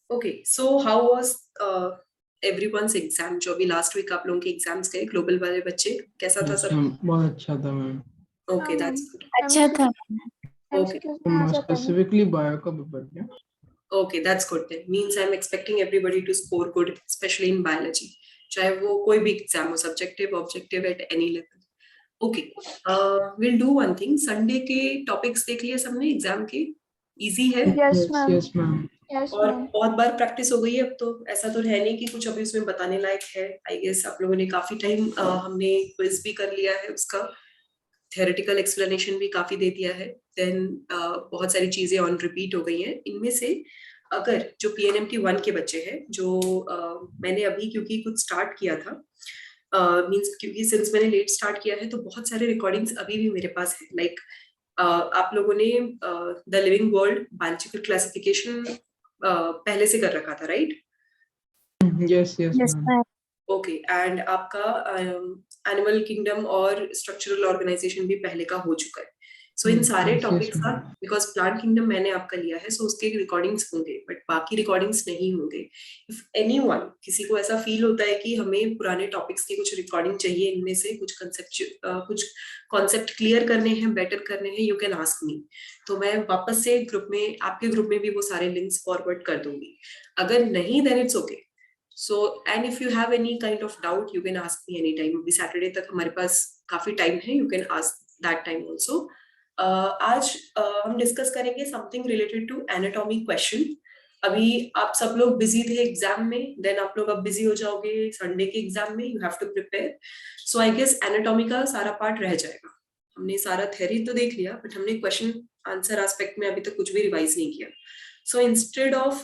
Okay, so how was everyone's exam? जो अभी last week आप लोगों के एग्जाम्स गए, ग्लोबल वाले बच्चे, कैसा था यस सब? मैम, बहुत अच्छा था मैम। Okay, ma'am that's good. अच्छा था। ओके, एक्सक्यूज मी, आ जाता है। स्पेसिफिकली बायो का पेपर क्या? Okay, that's good then. Means I am expecting everybody to score good, specially in biology, चाहे वो कोई भी एग्जाम हो, subjective objective at any level. Okay, will do one thing. Sunday के टॉपिक्स देख लिए सबने एग्जाम के? इजी है? Yes ma'am, yes ma'am. Yes और मैम। बहुत बार प्रैक्टिस हो गई है अब तो, ऐसा तो है नहीं कि कुछ अभी उसमें बताने लायक है। आई गेस आप लोगों ने काफी टाइम, हमने क्विज भी कर लिया है उसका, थ्योरेटिकल एक्सप्लेनेशन भी काफी दे दिया है। देन बहुत सारी चीजें ऑन रिपीट हो गई हैं। इनमें से अगर जो पीएनएमटी 1 के बच्चे हैं, जो मैंने अभी क्योंकि कुछ स्टार्ट किया था, मींस क्योंकि सिंस मैंने लेट स्टार्ट किया है तो बहुत सारे रिकॉर्डिंग्स अभी भी मेरे पास है। लाइक आप लोगों ने the living world biological classification पहले से कर रखा था, right? Yes yes yes ma'am. Ma'am. Okay, and आपका एनिमल किंगडम और स्ट्रक्चरल ऑर्गेनाइजेशन भी पहले का हो चुका है। सो इन सारे यस टॉपिक्स का, मैम। बिकॉज प्लांट किंगडम मैंने आपका लिया है, सो उसके रिकॉर्डिंग्स होंगे, बट बाकी रिकॉर्डिंग्स नहीं होंगे। इफ एनीवन, किसी को ऐसा फील होता है कि हमें पुराने टॉपिक्स की कुछ रिकॉर्डिंग चाहिए, इनमें से कुछ कॉन्सेप्ट क्लियर करने हैं, बेटर करने हैं, यू कैन आस्क मी। तो मैं वापस से ग्रुप में, आपके ग्रुप में भी वो सारे लिंक्स फॉरवर्ड कर दूंगी। अगर नहीं, then it's okay. So and if you have any kind of doubt, you can ask me any time. अभी सैटरडे तक हमारे पास काफी टाइम है, you can ask that time also. आज हम डिस्कस करेंगे something related to anatomy question. अभी आप सब लोग बिजी थे एग्जाम में, देन आप लोग अब बिजी हो जाओगे संडे के एग्जाम में, you have to prepare. So I guess anatomy का सारा पार्ट रह जाएगा। हमने सारा थ्योरी तो देख लिया, बट हमने क्वेश्चन आंसर एस्पेक्ट में अभी तक कुछ भी रिवाइज नहीं किया। So instead of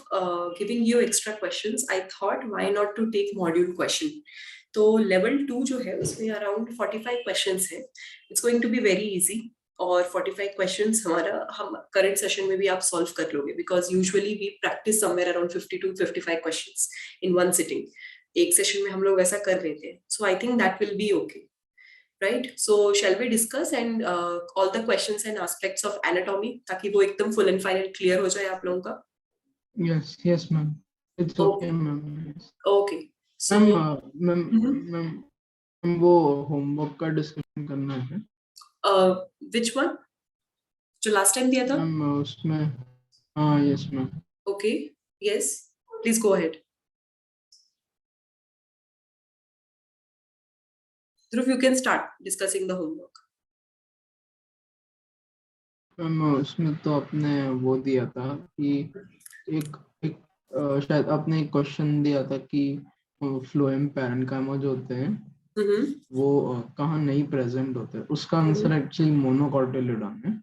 giving you extra questions, I thought why not to take module question. तो level 2 जो है उसमें around 45 questions है. It's going to be very easy. और 45 questions हम current session में भी आप solve कर लोगे, because usually we practice somewhere around 50 to 55 questions in one sitting. एक session में हम लोग ऐसा कर लेते हैं. So I think that will be okay. Right? So shall we discuss and all the questions and aspects of anatomy, ताकि वो एकदम full and final clear हो जाए आप लोगों का? Yes ma'am, it's okay ma'am. Okay. So, ma'am ma'am वो homework का डिस्कशन करना है which one? जो last time दिया था? मैम उसमें। हाँ yes ma'am. Okay. Yes. Please go ahead. Dhruv, you can start discussing the homework. Ma'am उसमें तो आपने वो दिया था कि एक एक शायद आपने एक क्वेश्चन दिया था कि फ्लोएम पैरेन्काइमा जो होते हैं वो कहाँ नहीं प्रेजेंट होते हैं। उसका आंसर एक्चुअली मोनोकॉटिलिडॉन है।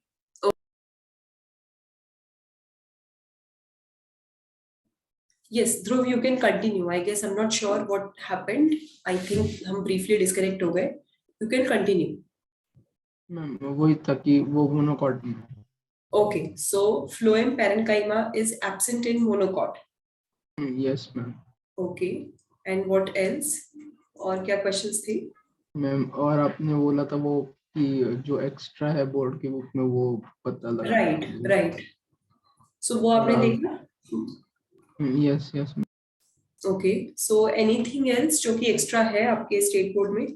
Yes, Dhruv, you can continue. I guess I'm not sure what happened. I think हम briefly disconnect हो गए. You can continue. मैम वही था कि वो monocot. Okay. So phloem parenchyma is absent in monocot. Yes ma'am. Okay. And what else? और क्या questions थे? मैम और आपने बोला था वो कि जो एक्स्ट्रा है बोर्ड की बुक में वो पता लगा। Right. So वो आपने देखा? Yes yes ma'am. Okay. So anything else जो कि एक्स्ट्रा है आपके स्टेट बोर्ड में?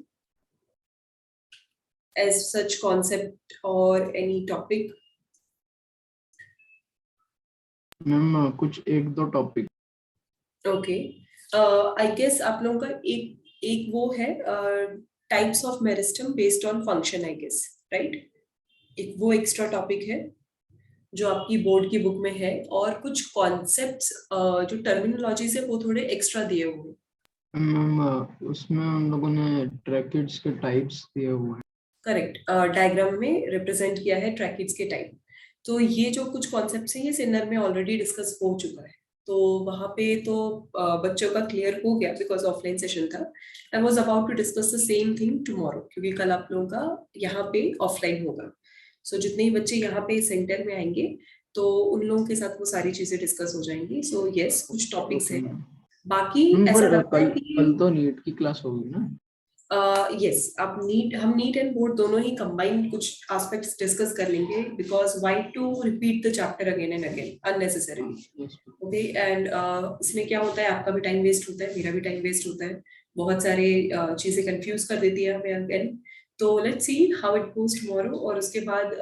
As such concept or any topic? Ma'am कुछ एक दो टॉपिक। Okay. I guess आप लोगों का एक वो है types of meristem based on function, I guess, right? एक वो एक्स्ट्रा टॉपिक है जो आपकी बोर्ड की बुक में है, और कुछ कॉन्सेप्ट्स जो टर्मिनोलॉजी से वो थोड़े एक्स्ट्रा दिए हुए हैं। मैम उसमें उन लोगों ने ट्रैकिड्स के टाइप्स दिए हुए हैं। करेक्ट, डायग्राम में रिप्रेजेंट किया है ट्रैकिड्स के टाइप। तो ये जो कुछ कॉन्सेप्ट्स हैं ये सिनर में ऑलरेडी डिस्कस हो चुका है, तो वहां पे तो बच्चों का क्लियर हो गया, बिकॉज ऑफलाइन सेशन था। I was about to discuss the same thing tomorrow, क्योंकि कल आप लोगों का यहाँ पे ऑफलाइन होगा। सो जितने ही बच्चे यहाँ पे सेंटर में आएंगे तो उन लोगों के साथ वो सारी चीजें डिस्कस हो जाएंगी। सो यस, कुछ टॉपिक्स हैं। बाकी ऐसा लगता है कि कल तो नीट की क्लास होगी ना? यस, अब हम नीट एंड बोर्ड दोनों ही कंबाइंड कुछ एस्पेक्ट्स डिस्कस कर लेंगे, because why to repeat the chapter again and again unnecessarily. Okay, and इसमें क्या होता है, आपका भी टाइम वेस्ट होता है, मेरा भी टाइम वेस्ट होता है, बहुत सारे चीजें कंफ्यूज कर देती है हमें अगेन. तो let's see how it goes tomorrow. और उसके बाद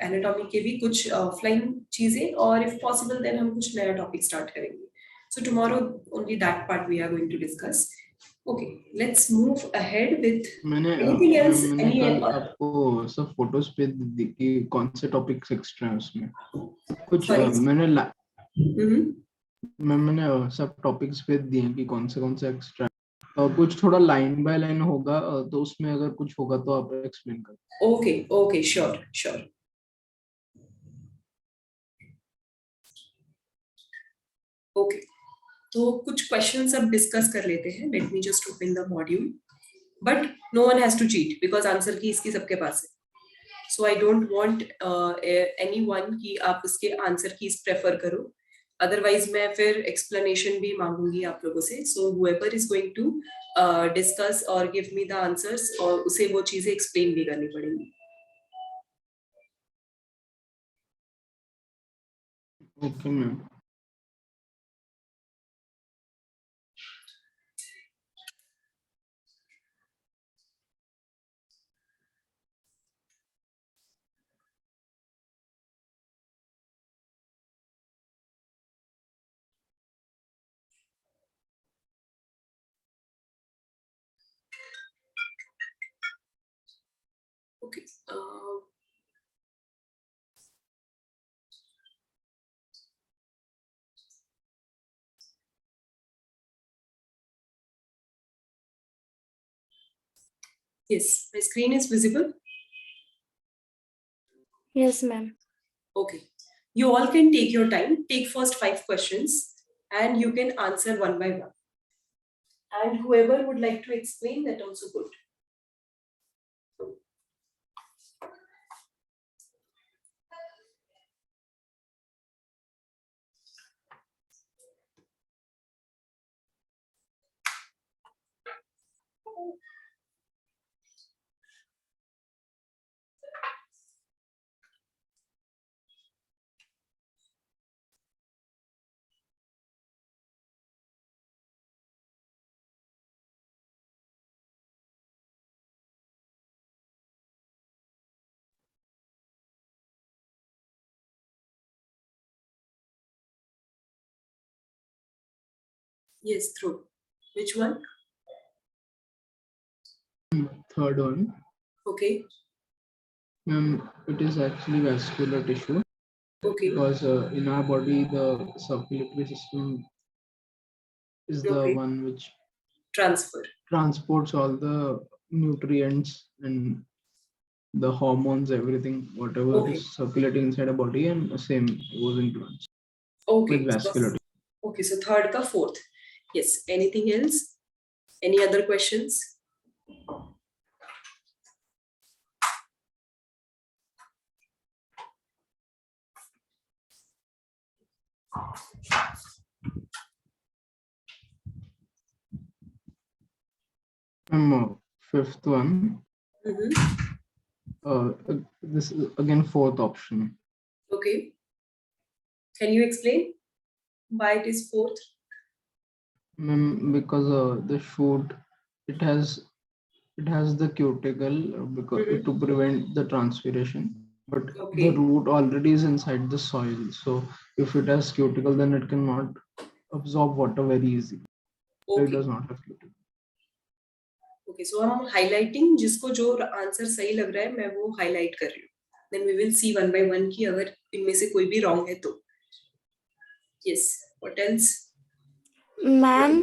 एनाटॉमी के भी कुछ ऑफलाइन चीजें, और इफ पॉसिबल देन हम कुछ नया टॉपिक स्टार्ट करेंगे. So tomorrow only that part we are going to discuss. Okay, let's move ahead with anything else. मैंने Any कल आपको सब फोटोज पे दी कि कौन से टॉपिक्स एक्स्ट्रा है उसमें कुछ. sorry. मैंने सब टॉपिक्स पे दिए कि कौन से एक्स्ट्रा. कुछ थोड़ा लाइन बाय लाइन होगा, तो उसमें अगर कुछ होगा तो आप एक्सप्लेन कर. Okay, okay, sure, sure. Okay, तो कुछ क्वेश्चंस अब डिस्कस कर लेते हैं. Let me just open the module. But no one has to cheat because answer key इसकी सबके पास है. So I don't want anyone कि आप इसके आंसर कीज प्रेफर करो, अदरवाइज मैं फिर एक्सप्लेनेशन भी मांगूंगी आप लोगों से. So whoever is going to discuss और गिव मी द आंसर्स, और उसे वो चीजें एक्सप्लेन भी करनी पड़ेंगी. Okay ma'am. Okay. Yes, my screen is visible. Yes, ma'am. Okay. You all can take your time. Take first 5 questions and you can answer one by one. And whoever would like to explain, that also good. Yes, through. Which one? Third one. Okay. It is actually vascular tissue. Okay. Because in our body, the circulatory system is the one which transports all the nutrients and the hormones, everything, whatever is circulating inside a body, and same goes into plants. Okay. With vascular tissue. Okay, so third ka fourth. Yes. Anything else? Any other questions? Fifth one. This is again fourth option. Okay. Can you explain why it is fourth? Because the shoot, it has the cuticle because to prevent the transpiration, but the root already is inside the soil. So if it has cuticle, then it cannot absorb water very easily. So it does not have cuticle. Okay, so हम highlighting जिसको जो answer सही लग रहा है मैं वो highlight कर रही हूँ. Then we will see one by one कि अगर इनमें से कोई भी wrong है तो. Yes. What else? Ma'am,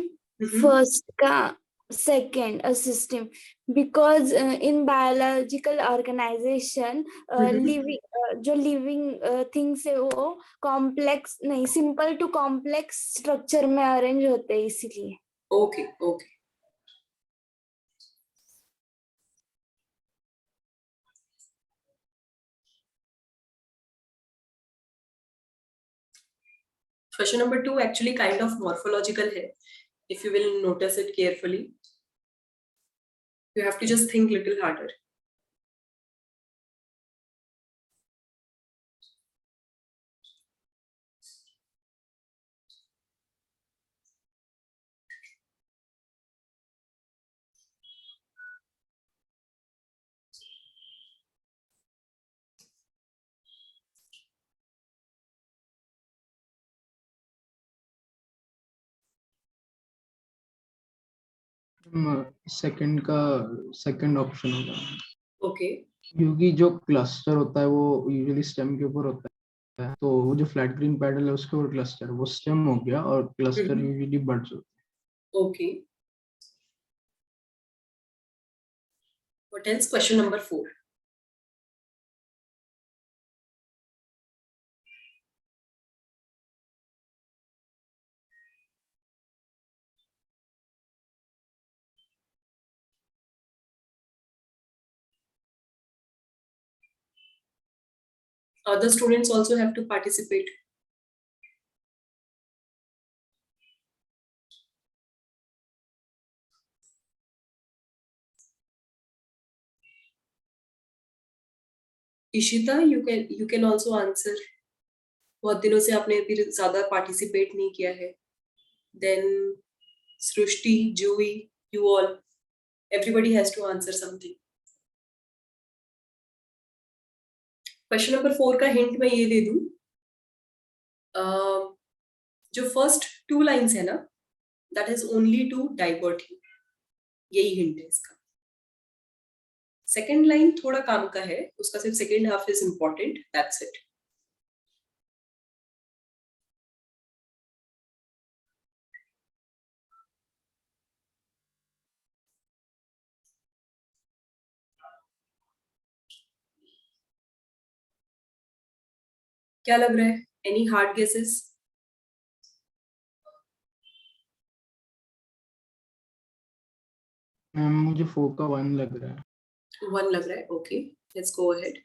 first का second a system, because in biological organization living जो living things है वो complex नहीं, simple to complex structure में arrange होते हैं इसीलिए. Okay, okay. Question number 2 actually kind of morphological है, if you will notice it carefully. You have to just think little harder. Second option होगा। Okay, क्योंकि जो क्लस्टर होता है वो यूजुअली स्टेम के ऊपर होता है, तो वो जो फ्लैट ग्रीन पैडल है उसके ऊपर क्लस्टर, वो स्टेम हो गया, और क्लस्टर यूजुअली बड्स होते हैं। Okay, what else? Question number 4. Other students also have to participate. Ishita, you can also answer. बहुत दिनों से आपने फिर ज्यादा पार्टिसिपेट नहीं किया है. Then Srushti, Joey, you all, everybody has to answer something. Question number 4 का हिंट मैं ये दे दूं. जो फर्स्ट 2 लाइंस है ना, that is only to divert you. यही हिंट है इसका. सेकेंड लाइन थोड़ा काम का है, उसका सिर्फ second half is important, that's it. क्या लग रहा है? Any hard guesses? मुझे 4 का 1 लग रहा है. 1 लग रहा है. Okay, let's go ahead.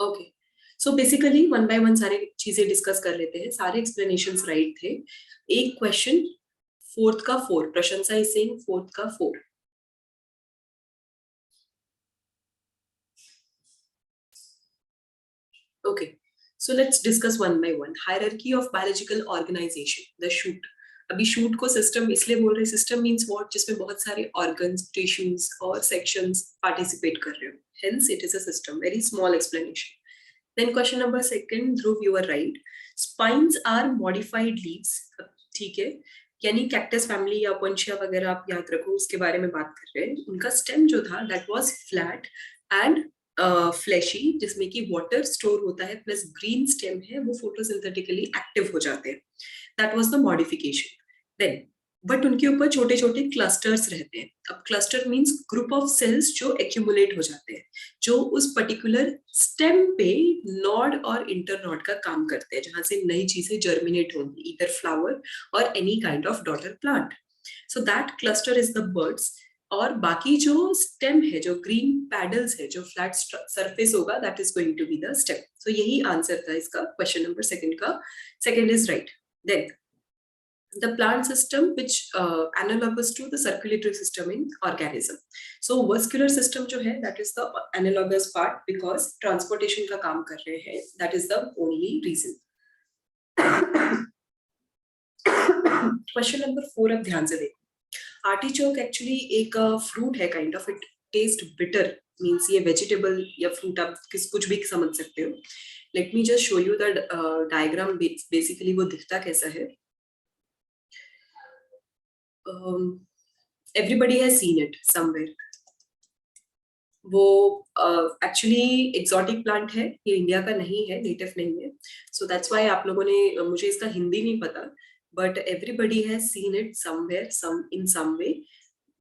Okay, so basically 1 by 1 सारे चीजें डिस्कस कर लेते हैं. सारे एक्सप्लेनेशंस राइट थे. एक क्वेश्चन 4th का 4, प्रशंसा इज सेइंग 4th का 4. Okay, so let's discuss 1 by 1. Hierarchy of biological organization, the shoot. अभी शूट को सिस्टम इसलिए बोल रहे हैं, सिस्टम मीन्स व्हाट, जिसमें बहुत सारे ऑर्गन्स, टिश्यूज और सेक्शंस पार्टिसिपेट कर रहे हो. Hence it is a system. Very small explanation. Then question number 2, Dhruv you are right. Spines are modified leaves. ठीक है, यानी कैक्टस फैमिली या पोंचिया वगैरह आप याद रखो, उसके बारे में बात कर रहे हैं. उनका स्टेम जो था that was flat and fleshy, जिसमें कि वाटर स्टोर होता है, प्लस ग्रीन स्टेम है, वो फोटोसिंथेटिकली एक्टिव हो जाते हैं. That was the modification. Then but उनके ऊपर छोटे छोटे क्लस्टर्स रहते हैं. अब cluster means group of cells जो एक्यूमुलेट हो जाते हैं, जो उस पर्टिकुलर स्टेम पे नॉड और इंटरनॉड का काम करते हैं, जहां से नई चीजें जर्मिनेट होंगी, ईदर फ्लावर और any kind of daughter plant. So that cluster is the birds. और बाकी जो स्टेम है, जो ग्रीन पैडल्स है, जो फ्लैट सरफेस होगा, that is going to be the stem. So यही आंसर था इसका क्वेश्चन नंबर 2 का. Second is right. Then the plant system which analogous to the circulatory system in organism. So vascular system जो है, that is the analogous part because transportation का काम कर रहे हैं. That is the only reason. Question number 4 अब ध्यान से देखो. आर्टिचोक एक्चुअली एक फ्रूट है, kind of. It taste bitter, means ये वेजिटेबल या फ्रूट आप कुछ भी समझ सकते हो. Late me just show you the diagram. Basically वो दिखता कैसा है. Everybody has seen it somewhere. वो एक्चुअली एक्सोटिक प्लांट है, ये इंडिया का नहीं है, नेटिव नहीं है. सो दैट्स व्हाई आप लोगों ने, मुझे इसका हिंदी नहीं पता, but everybody has seen it somewhere, in some way.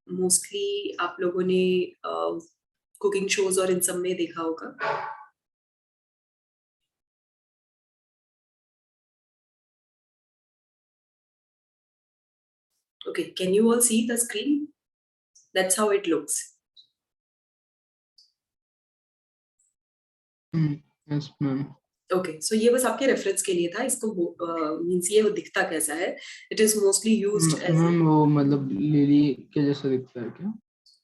Mostly आप लोगों ने कुकिंग शोज और इन सब में देखा होगा. Okay, can you all see the screen? That's how it looks. Yes, ma'am. Okay, so ये बस आपके रेफरेंस के लिए था, इसको मींस ये वो दिखता कैसा है, it is mostly used as ma'am वो मतलब लिली के जैसा दिखता है क्या?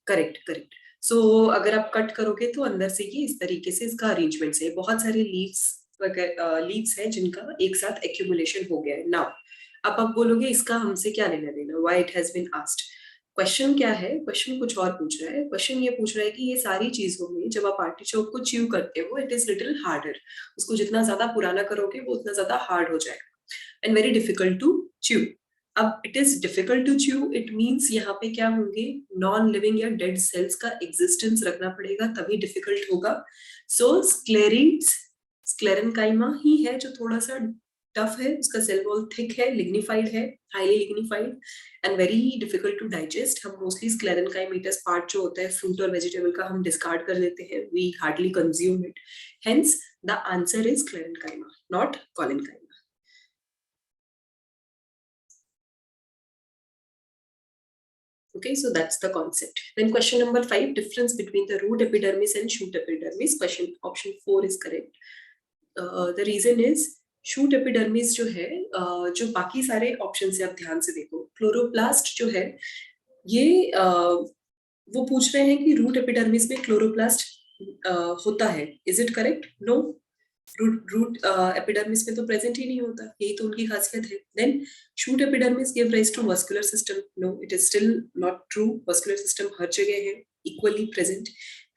Correct correct. सो अगर आप कट करोगे तो अंदर से ये इस तरीके से इसका अरेंजमेंट है, बहुत सारे लीव्स हैं जिनका एक साथ एक्यूमुलेशन हो गया है। नाउ अब आप बोलोगे इसका हमसे क्या लेना देना, why it has been asked. Question क्या है, क्वेश्चन कुछ और पूछ रहा है। क्वेश्चन ये पूछ रहा है कि ये सारी चीजों में जब आप आर्टिचोक को च्यू करते हो, इट इज लिटिल हार्डर, उसको जितना ज्यादा पुराना करोगे वो उतना ज्यादा हार्ड हो जाएगा and very difficult to chew. अब it is difficult to chew, it means यहाँ पे क्या होंगे, नॉन लिविंग या डेड सेल्स का एग्जिस्टेंस रखना पड़ेगा, तभी डिफिकल्ट होगा। सो स्क्लेरेनकाइमा ही है जो थोड़ा सा टफ है, उसका सेल वॉल थिक है, लिग्निफाइड है, highly lignified and very difficult to digest. हम मोस्टली स्क्लेरेनकाइमेटस पार्ट जो होता है फ्रूट और वेजिटेबल का हम डिस्कार्ड कर देते हैं, we hardly consume it, hence the answer is sclerenchyma not collenchyma. Okay, so that's the concept. Then question number 5, difference between the root epidermis and shoot epidermis. Question option 4 is correct. The reason is shoot epidermis जो है, जो बाकी सारे option से आप ध्यान से देखो, क्लोरोप्लास्ट जो है ये वो पूछ रहे हैं कि रूट एपिडर्मिस में क्लोरोप्लास्ट होता है, is it correct? No, root epidermis में तो प्रेजेंट ही नहीं होता, यही तो उनकी खासियत है। Then shoot epidermis give rise to muscular system, no it is still not true, muscular system हर जगह है equally present.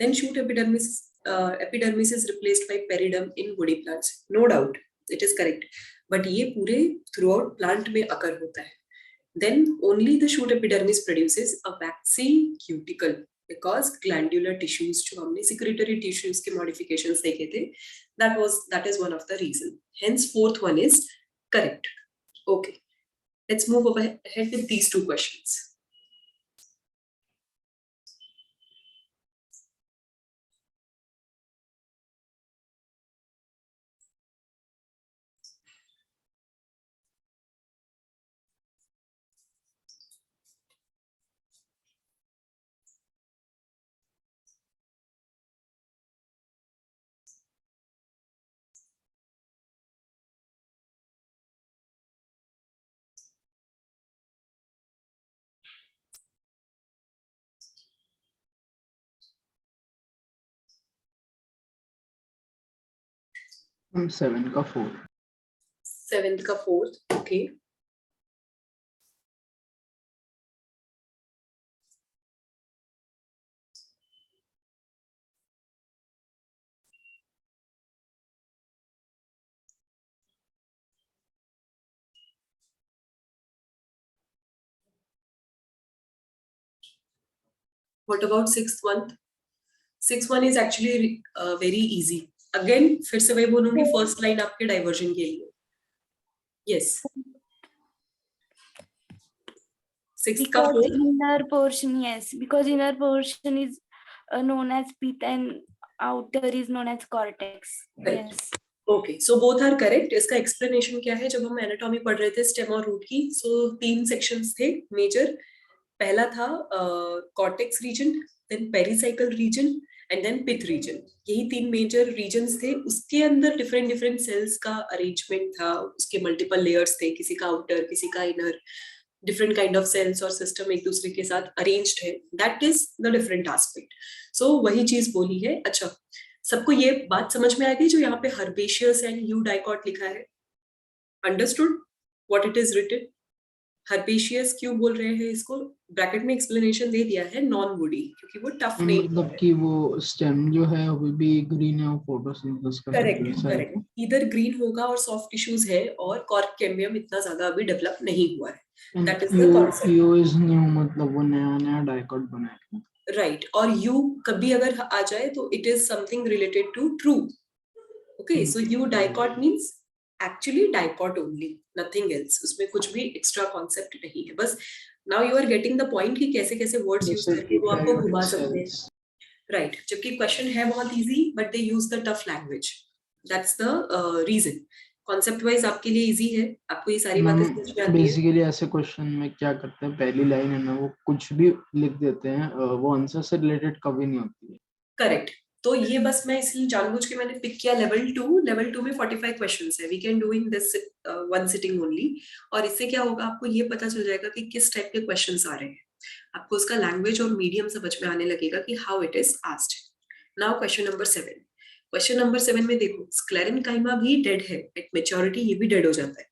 Then shoot epidermis is replaced by periderm in woody plants, no doubt it is correct, but ये पूरे through out plant में अकर होता है। Then only the shoot epidermis produces a waxy cuticle because glandular tissues जो हमने secretory tissues के modifications देखे थे, that is one of the reason. Hence fourth one is correct. Okay, let's move ahead with these two questions. हम 7 का 4। 7th का 4th, okay. What about 6th one? 6th one is actually very easy. Again फिर से वही बोलूंगी, first line आपके diversion के लिए। Yes. 6th का 4th? Inner portion, yes, because inner portion is known as pith and outer is known as cortex. Right. Yes. Okay, so both are correct. इसका explanation क्या है, जब हम एनाटॉमी पढ़ रहे थे स्टेम और रूट की, सो 3 सेक्शंस थे मेजर। पहला था cortex region, then pericycle region and then pith region, यही 3 मेजर रीजन्स थे। उसके अंदर डिफरेंट डिफरेंट सेल्स का अरेंजमेंट था, उसके मल्टीपल लेयर्स थे, किसी का आउटर किसी का inner, different kind of cells और सिस्टम एक दूसरे के साथ अरेंज्ड है, that is the different aspect. So वही चीज बोली है। अच्छा, सबको ये बात समझ में आ गई जो यहाँ पे हर्बेशियस एंड यूडाइकॉट लिखा है? Understood what it is written? Herbaceous क्यों बोल रहे हैं इसको? ब्रैकेट में एक्सप्लेनेशन दे दिया है, नॉन वुडी, क्योंकि वो टफ नहीं मतलब कि वो स्टेम जो है वो भी ग्रीन है और फोटोसिंथेसिस कर रहा है। करेक्ट, इधर ग्रीन होगा और सॉफ्ट टिश्यूज है, और कॉर्क कैम्बियम इतना ज्यादा अभी डेवलप नहीं हुआ है। That is the concept. You is new, मतलब वो नया डाइकॉट बना है। राइट, और यू कभी अगर आ जाए तो it is something related to true. Okay, so you dicot means actually dicot only, nothing else, उसमें कुछ भी एक्स्ट्रा कॉन्सेप्ट नहीं है। बस now you are getting the point कि कैसे कैसे वर्ड्स यूज करके वो आपको घुमा सकते हैं। राइट, जबकि क्वेश्चन है बहुत easy, but they use the tough language, that's the reason. Concept wise आपके लिए इजी है, आपको ये सारी बातें समझ में आती है। बेसिकली ऐसे क्वेश्चन में क्या करते हैं, पहली लाइन है ना वो कुछ भी लिख देते हैं, वो आंसर से रिलेटेड कभी नहीं होती है। करेक्ट, तो ये बस मैं इसलिए जानबूझ के मैंने पिक किया लेवल 2 में 45 क्वेश्चंस है, we can do in this one sitting only. और इससे क्या होगा, आपको ये पता चल जाएगा कि किस टाइप के क्वेश्चंस आ रहे हैं, आपको उसका लैंग्वेज और मीडियम समझ में आने लगेगा कि how it is asked. Now question number 7। Question number 7 में देखो, स्क्लेरेनकाइमा भी डेड है एट मेच्योरिटी, ये भी डेड हो जाता है,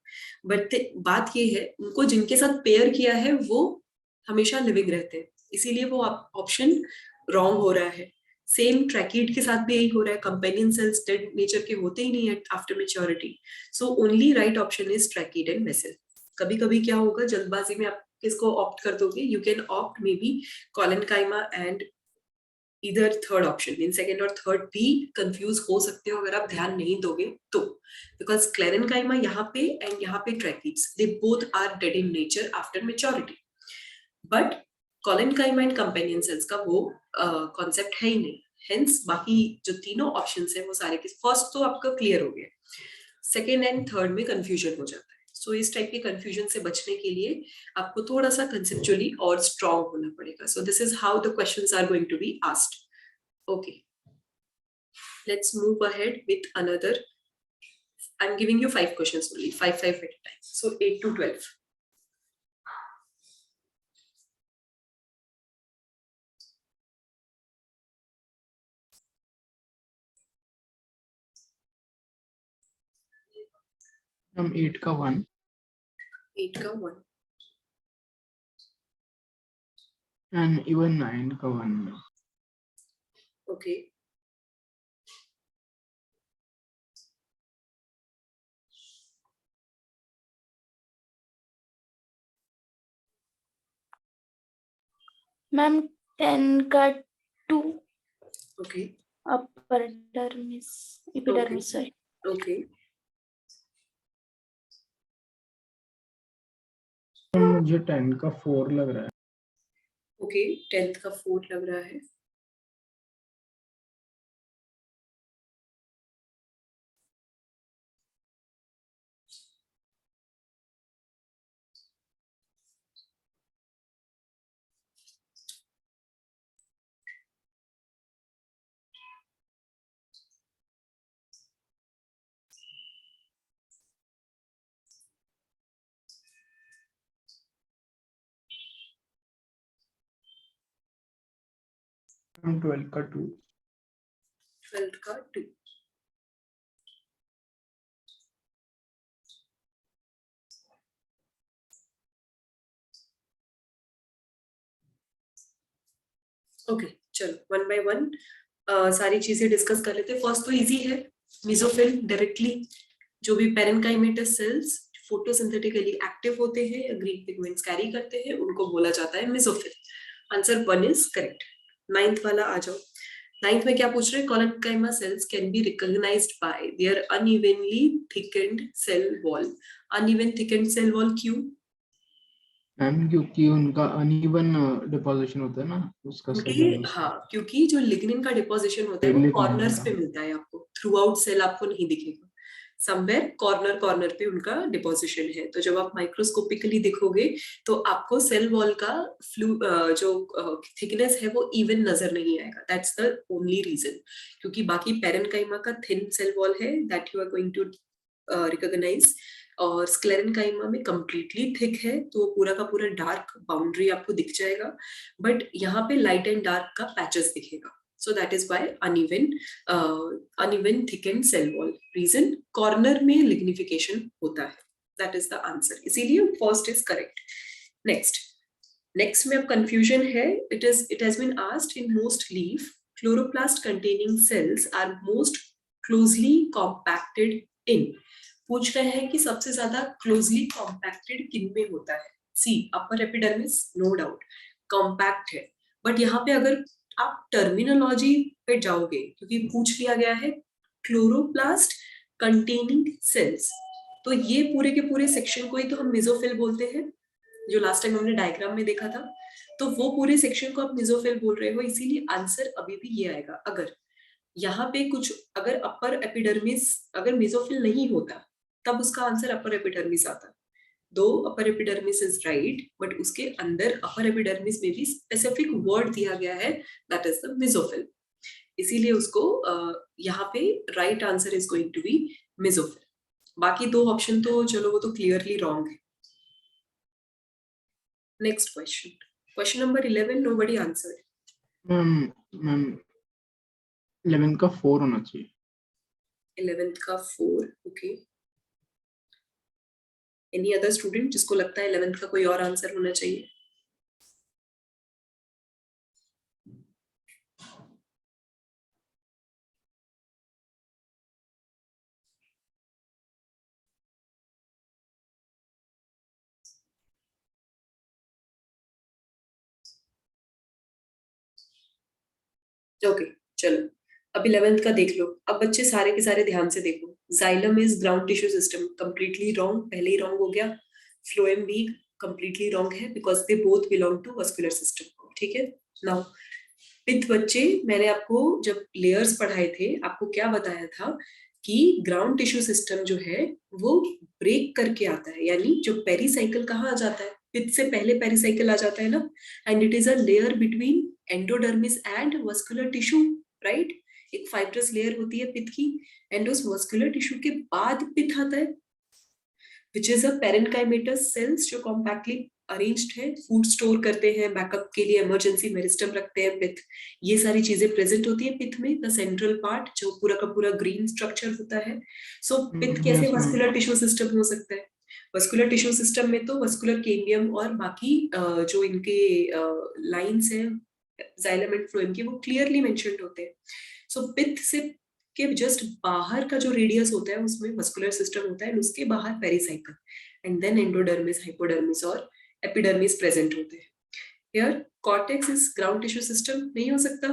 बट बात ये है उनको जिनके साथ पेयर किया है वो हमेशा लिविंग रहते हैं, इसीलिए वो ऑप्शन रॉन्ग हो रहा है। सेम ट्रैकिड के साथ भी यही हो रहा है, कंपेनियन सेल्स डेड नेचर के होते ही नहीं है after maturity, so only right option is tracheid and vessel. कभी कभी क्या होगा, जल्दबाजी में आप किसको ऑप्ट कर दोगे, you can opt may be collenchyma and इधर थर्ड ऑप्शन, मीन सेकेंड और थर्ड भी कंफ्यूज हो सकते हो अगर आप ध्यान नहीं दोगे तो, बिकॉज क्लेरेनकाइमा यहाँ पे एंड यहाँ पे tracheids, they both are dead in nature after maturity, but collenchyma and companion cells का वो कॉन्सेप्ट है ही नहीं, हेंस बाकी जो तीनों ऑप्शंस है वो सारे के फर्स्ट तो आपका क्लियर हो गया, सेकेंड एंड थर्ड में कंफ्यूजन हो जाता है। सो इस टाइप के कंफ्यूजन से बचने के लिए आपको थोड़ा सा कंसेप्चुअली और स्ट्रॉन्ग होना पड़ेगा। So this is how the questions are going to be asked. Okay, let's move ahead with another. I am giving you 5 questions only, 5 at a time, so 8 to 12। हम 8 का 1 एंड इवन 9 का 1। Okay, ma'am 10 का 2 okay, अपर dermis epidermis sorry. Okay, मुझे 10 का 4 लग रहा है। Okay, 10th का 4 लग रहा है। हम 12 का 2। 12th का 2। ओके, चलो वन बाय वन सारी चीजें डिस्कस कर लेते हैं। फर्स्ट तो इजी है, मेसोफिल डायरेक्टली जो भी पेरेन्काइमेटस सेल्स फोटोसिंथेटिकली एक्टिव होते हैं या ग्रीन पिगमेंट्स कैरी करते हैं उनको बोला जाता है mesophyll. Answer 1 is correct. 9th वाला आ जाओ। 9th में क्या पूछ रहे हैं, collenchyma cells can be recognized by their unevenly thickened cell wall. Uneven thickened cell wall क्यों? मैम क्योंकि उनका अनइवन डिपोजिशन होता है ना, उसका क्योंकि हाँ, क्योंकि जो लिग्निन का डिपोजिशन होता है वो कॉर्नर्स पे मिलता है, आपको थ्रू आउट सेल आपको नहीं दिखेगा, समवेयर कॉर्नर पे उनका डिपोजिशन है। तो जब आप माइक्रोस्कोपिकली देखोगे तो आपको सेल वॉल का जो थिकनेस है वो इवन नजर नहीं आएगा, दैट्स द ओनली रीजन। क्योंकि बाकी पेरेन्काइमा का थिन सेल वॉल है that you are going to recognize, और स्क्लेरेनकाइमा में कंप्लीटली थिक है तो पूरा का पूरा डार्क बाउंड्री आपको दिख जाएगा, बट यहाँ पे लाइट एंड डार्क का पैचेस दिखेगा। So that is why uneven thickened cell wall. Reason, corner में lignification होता है. That is the answer. इसीलिए first is correct. Next में अब confusion है. It has been asked in most leaf chloroplast containing cells are most closely compacted in. पूछ रहे हैं कि सबसे ज्यादा closely compacted किन में होता है? C. Upper epidermis, no doubt. Compact है. But यहाँ पे अगर आप टर्मिनोलॉजी पे जाओगे, क्योंकि पूछ लिया गया है क्लोरोप्लास्ट कंटेनिंग सेल्स, तो ये पूरे के पूरे सेक्शन को ही तो हम मेसोफिल बोलते हैं, जो लास्ट टाइम हमने डायग्राम में देखा था। तो वो पूरे सेक्शन को आप मेसोफिल बोल रहे हो, इसीलिए आंसर अभी भी ये आएगा। अगर यहाँ पे कुछ अगर अपर एपिडर्मिस अगर मेसोफिल नहीं होता तब उसका आंसर अपर एपिडर्मिस आता। दो upper epidermis is right, but उसके अंदर अपर एपिडर्मिस में भी स्पेसिफिक वर्ड दिया गया है, दैट इज द मेसोफिल। इसीलिए उसको यहाँ पे right answer is going to be mesophyll. बाकी दो ऑप्शन तो चलो वो तो क्लियरली रॉन्ग है। Next question, question number 11, nobody answered. Ma'am 11 का 4 होना चाहिए। 11th का 4, ओके। एनी अदर स्टूडेंट जिसको लगता है 11th का कोई और आंसर होना चाहिए? ओके चलो, अब 11th का देख लो। अब बच्चे सारे के सारे ध्यान से देखो। Xylem is ground tissue system, completely wrong, पहले ही रॉन्ग हो गया। फ्लोएम भी कंप्लीटली रॉन्ग है because they both belong to muscular system. ठीक है, नाउ पित्त बच्चे, मैंने आपको जब लेयर्स पढ़ाए थे आपको क्या बताया था कि ग्राउंड टिश्यू सिस्टम जो है वो ब्रेक करके आता है, यानी जो पेरीसाइकिल कहाँ आ जाता है, पित्त से पहले पेरीसाइकिल आ जाता है ना, and it is a layer between endodermis and muscular tissue, right. एक फाइब्रस लेयर होती है पित्त की, एंड उस मस्कुलर टिश्यू के बाद पित्त आता है, विच इज अ पेरेन्काइमेटस सेल्स जो कॉम्पैक्टली अरेंज्ड है, फूड स्टोर करते हैं, बैकअप के लिए इमरजेंसी मेरिस्टम रखते हैं पित्त, ये सारी चीजें प्रेजेंट होती है पित्त में। द सेंट्रल पार्ट जो पूरा का पूरा ग्रीन स्ट्रक्चर होता है। सो पित्त कैसे yes, मस्कुलर टिश्यू सिस्टम हो सकता है? मस्कुलर टिश्यू सिस्टम में तो मस्कुलर केम्बियम और बाकी जो इनके लाइंस हैं जाइलम एंड फ्लोएम की, वो क्लियरली मेंशन्ड होते हैं। सो पित्त से के जस्ट बाहर का जो रेडियस होता है उसमें मस्कुलर सिस्टम होता है, और उसके बाहर pericycle, and then endodermis, hypodermis और एपिडर्मिस प्रेजेंट होते हैं। Here cortex is ground tissue system नहीं हो सकता?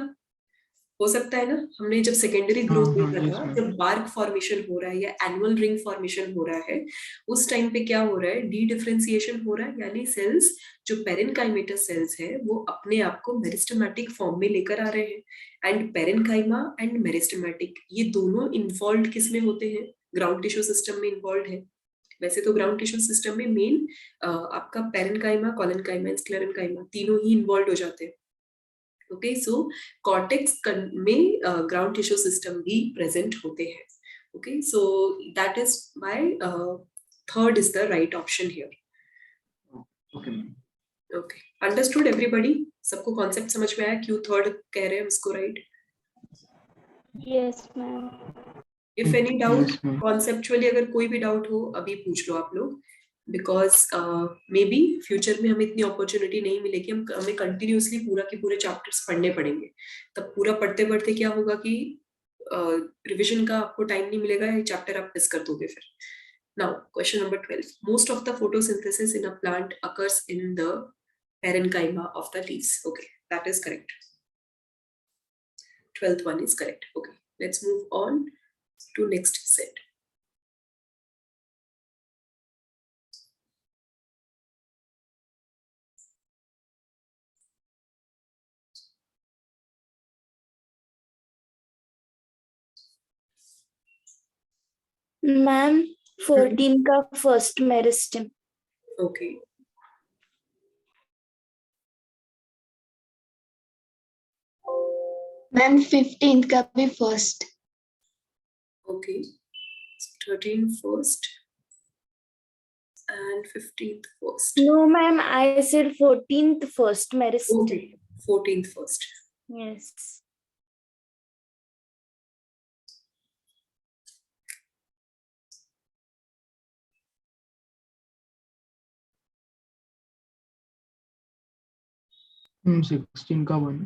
हो सकता है ना? हमने जब सेकेंडरी ग्रोथ देखा yes, था, ma'am. जब बार्क फॉर्मेशन हो रहा है या एनुअल रिंग फॉर्मेशन हो रहा है, उस टाइम पे क्या हो रहा है, डी डिफरेंशिएशन हो रहा है, यानी सेल्स जो पेरेन्काइमेटस सेल्स है वो अपने आप को मेरिस्टेमेटिक फॉर्म में लेकर आ रहे हैं। एंड पेरेन्काइमा एंड मेरिस्टेमेटिक ये दोनों इन्वॉल्व किस में होते हैं? ग्राउंड टिश्यू सिस्टम में इन्वॉल्व है। वैसे तो ग्राउंड टिश्यू सिस्टम में मेन आपका पेरेन्काइमा, कोलेनकाइमा, स्क्लेरेन्काइमा तीनों ही इन्वॉल्व हो जाते हैं। ओके, सो कॉर्टेक्स में ग्राउंड टिश्यू सिस्टम भी प्रेजेंट होते हैं। Okay, so that is why third is the right option here. Okay, ma'am. Okay, understood everybody? सबको कॉन्सेप्ट समझ में आया क्यों थर्ड कह रहे हैं उसको right? Yes, ma'am. If any doubt, Yes, ma'am. Conceptually अगर कोई भी डाउट हो अभी पूछ लो आप लोग, बिकॉज मे बी फ्यूचर में हमें इतनी अपॉर्चुनिटी नहीं मिलेगी, हमें कंटिन्यूसली पूरा के पूरे चैप्टर्स पढ़ने पड़ेंगे। तब पूरा पढ़ते पढ़ते क्या होगा कि रिविजन का आपको टाइम नहीं मिलेगा, ये चैप्टर आप मिस कर दोगे फिर। Now question number 12, most of the photosynthesis in a plant occurs in the parenchyma of the leaves. Okay, that is correct. 12th one is correct. Okay, let's move on to next set. Ma'am 14 का first meristem. Okay, ma'am 15 का भी first. okay, 13 first and 15th first. No, ma'am, I said 14th first meristem. Okay, 14th first. Yes. Hmm, 16 का 1.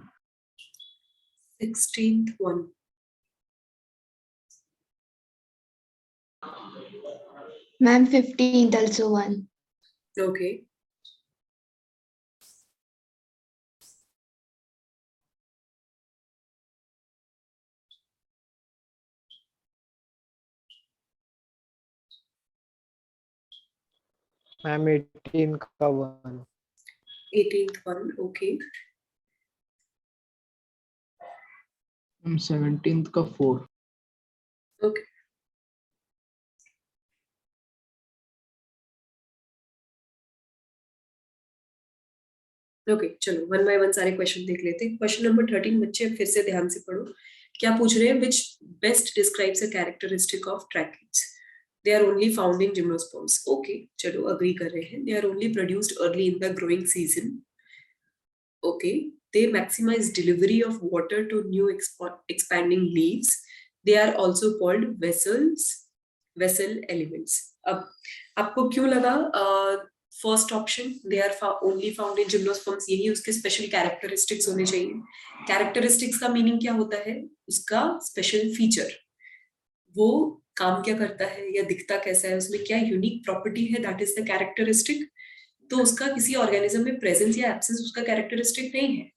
16th one. Ma'am 15th also one। Okay, ma'am 18 का 1। 18th one. Okay, 17th का 4. okay, okay चलो one by one सारे question देख लेते हैं। Question number 13 बच्चे फिर से ध्यान से पढ़ो। क्या पूछ रहे हैं? Which best describes a characteristic of tracheids? They are only found in gymnosperms. Okay चलो अग्री कर रहे हैं। They are only produced early in the growing season. Okay they maximize delivery of water to new expanding leaves. They are also called vessel elements. अब आपको क्यों लगा first option they are only found in gymnosperms यही उसके special characteristics होने चाहिए? Characteristics का meaning क्या होता है? उसका स्पेशल फीचर, वो काम क्या करता है या दिखता कैसा है, उसमें क्या यूनिक प्रॉपर्टी है, दैट इज द कैरेक्टरिस्टिक। तो उसका किसी ऑर्गेनिज्म में प्रेजेंस या एब्सेंस उसका कैरेक्टरिस्टिक नहीं है,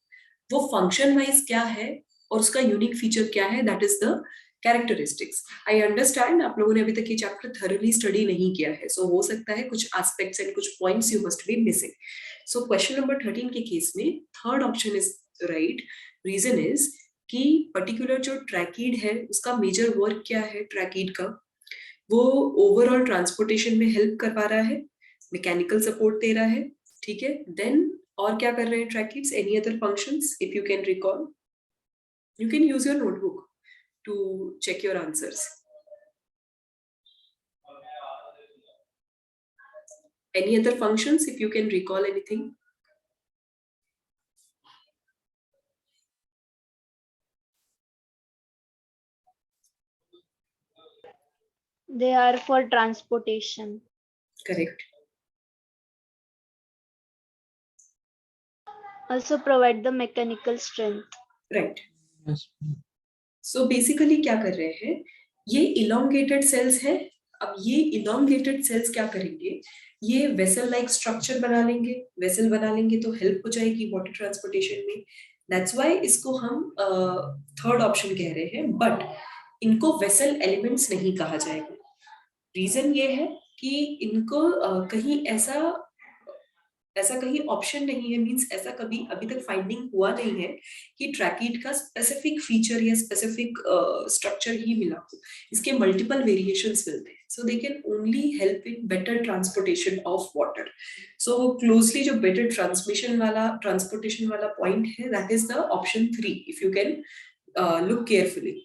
वो फंक्शन वाइज क्या है और उसका यूनिक फीचर क्या है, that is the characteristics. I understand आप लोगों ने अभी तक ये चैप्टर थॉरली स्टडी नहीं किया है, सो हो सकता है कुछ एस्पेक्ट्स एंड कुछ points you must be missing. So question number 13 के केस में third option is right. Reason is कि पर्टिकुलर जो ट्रैकीड है उसका मेजर वर्क क्या है? ट्रैकीड का वो ओवरऑल ट्रांसपोर्टेशन में हेल्प कर पा रहा है, मैकेनिकल सपोर्ट दे रहा है, ठीक है। देन और क्या कर रहे हैं tracheids? Any other functions if you can recall, you can use your notebook to check your answers. Any other functions if you can recall anything? They are for transportation. Correct. Also provide the mechanical strength. Right. Yes. So basically क्या कर रहे हैं? ये elongated cells है। अब ये elongated cells क्या करेंगे? ये वेसल लाइक स्ट्रक्चर बना लेंगे। वेसल बना लेंगे तो हेल्प हो जाएगी वाटर ट्रांसपोर्टेशन में। दैट्स वाई इसको हम थर्ड ऑप्शन कह रहे हैं, बट इनको वेसल एलिमेंट्स नहीं कहा जाएगा। रीजन ये है कि इनको कहीं ऐसा कहीं ऑप्शन नहीं है, मींस ऐसा कभी अभी तक फाइंडिंग हुआ नहीं है कि ट्रैकीड का स्पेसिफिक फीचर या स्पेसिफिक स्ट्रक्चर ही मिला हो। इसके मल्टीपल वेरिएशंस मिलते हैं, so they can only help in better transportation of water. So वो क्लोजली जो बेटर ट्रांसपोर्टेशन वाला पॉइंट है, that is the option 3 if you can look carefully.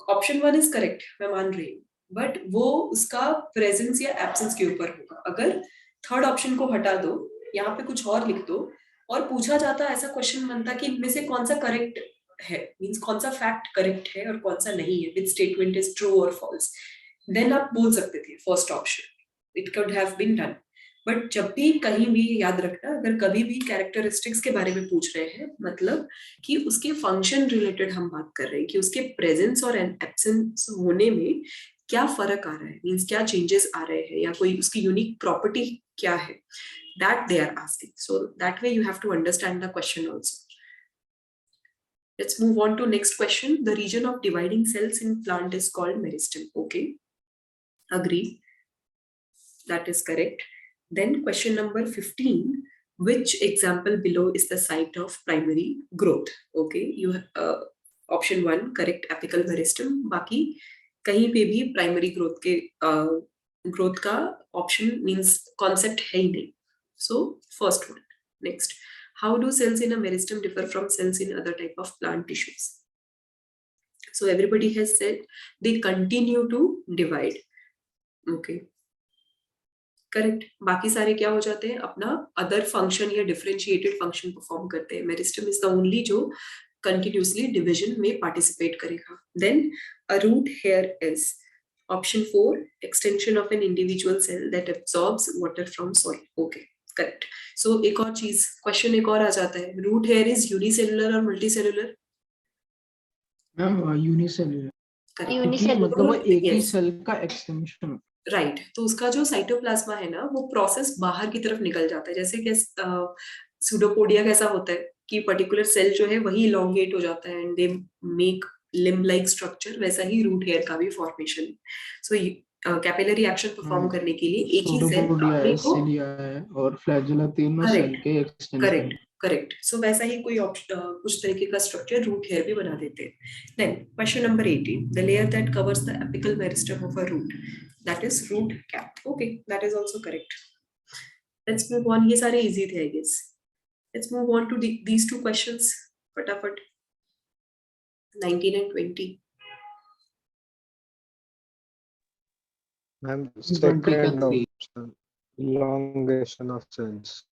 Option 1 is correct, मैं मान रही हूँ, बट वो उसका प्रेजेंस या एब्सेंस के ऊपर होगा। अगर थर्ड ऑप्शन को हटा दो, यहाँ पे कुछ और लिख दो और पूछा जाता, ऐसा क्वेश्चन बनता कि इनमें से कौन सा करेक्ट है, मींस कौन सा फैक्ट करेक्ट है और कौन सा नहीं है, विच स्टेटमेंट इज ट्रू और फॉल्स, देन आप बोल सकते थे first option, it could have been done. But जब भी कहीं भी याद रखना, अगर कभी भी कैरेक्टरिस्टिक्स के बारे में पूछ रहे हैं, मतलब कि उसके फंक्शन रिलेटेड हम बात कर रहे हैं कि उसके प्रेजेंस और एब्सेंस होने में क्या फर्क आ रहा है, मींस क्या चेंजेस आ रहे हैं या कोई उसकी यूनिक प्रॉपर्टी क्या है, that they are asking. So that way you have to understand the question also. Let's move on to next question. The region of dividing cells in plant is called meristem. Okay, agree, that is correct. Then question number 15, which example below is the site of primary growth? Okay, you have option 1 correct, apical meristem. बाकी कहीं पे भी primary growth का option means concept है ही नहीं। So first one. Next, how do cells in a meristem differ from cells in other type of plant tissues? So everybody has said they continue to divide. Okay, correct. बाकी सारे क्या हो जाते हैं? अपना other function या differentiated function perform करते हैं। Meristem is the only जो continuously division में participate करेगा। Then a root hair is option 4, extension of an individual cell that absorbs water from soil. Okay. Correct. So एक और चीज, question एक और आ जाता है, रूट हेयर इज यूनिसेलुलर और मल्टीसेलुलर? यूनिसेलुलर, मतलब वो एक ही सेल का एक्सटेंशन। राइट, तो उसका जो साइटोप्लाज्मा है ना, वो प्रोसेस बाहर की तरफ निकल जाता है। जैसे कि सूडोपोडिया कैसा होता है कि पर्टिकुलर सेल जो है वही इलोंगेट हो जाता है and they make limb like structure, वैसा ही रूट हेयर का भी फॉर्मेशन। सो कैपिलरी एक्शन परफॉर्म करने के लिए एक ही सेल अपने को और फ्लैजेला तीनों सेल के एक्सटेंशन। करेक्ट। सो वैसा ही कोई कुछ तरीके का स्ट्रक्चर रूट हेयर भी बना देते हैं। Then question number 18, the layer that covers the apical meristem of a root, that is root cap. Okay, that is also correct. Let's move on. ये सारे इजी थे I guess. Let's move on to these two questions. फटाफट 19 and 20. Ma'am, 20 का second 3. option, elongation of cells.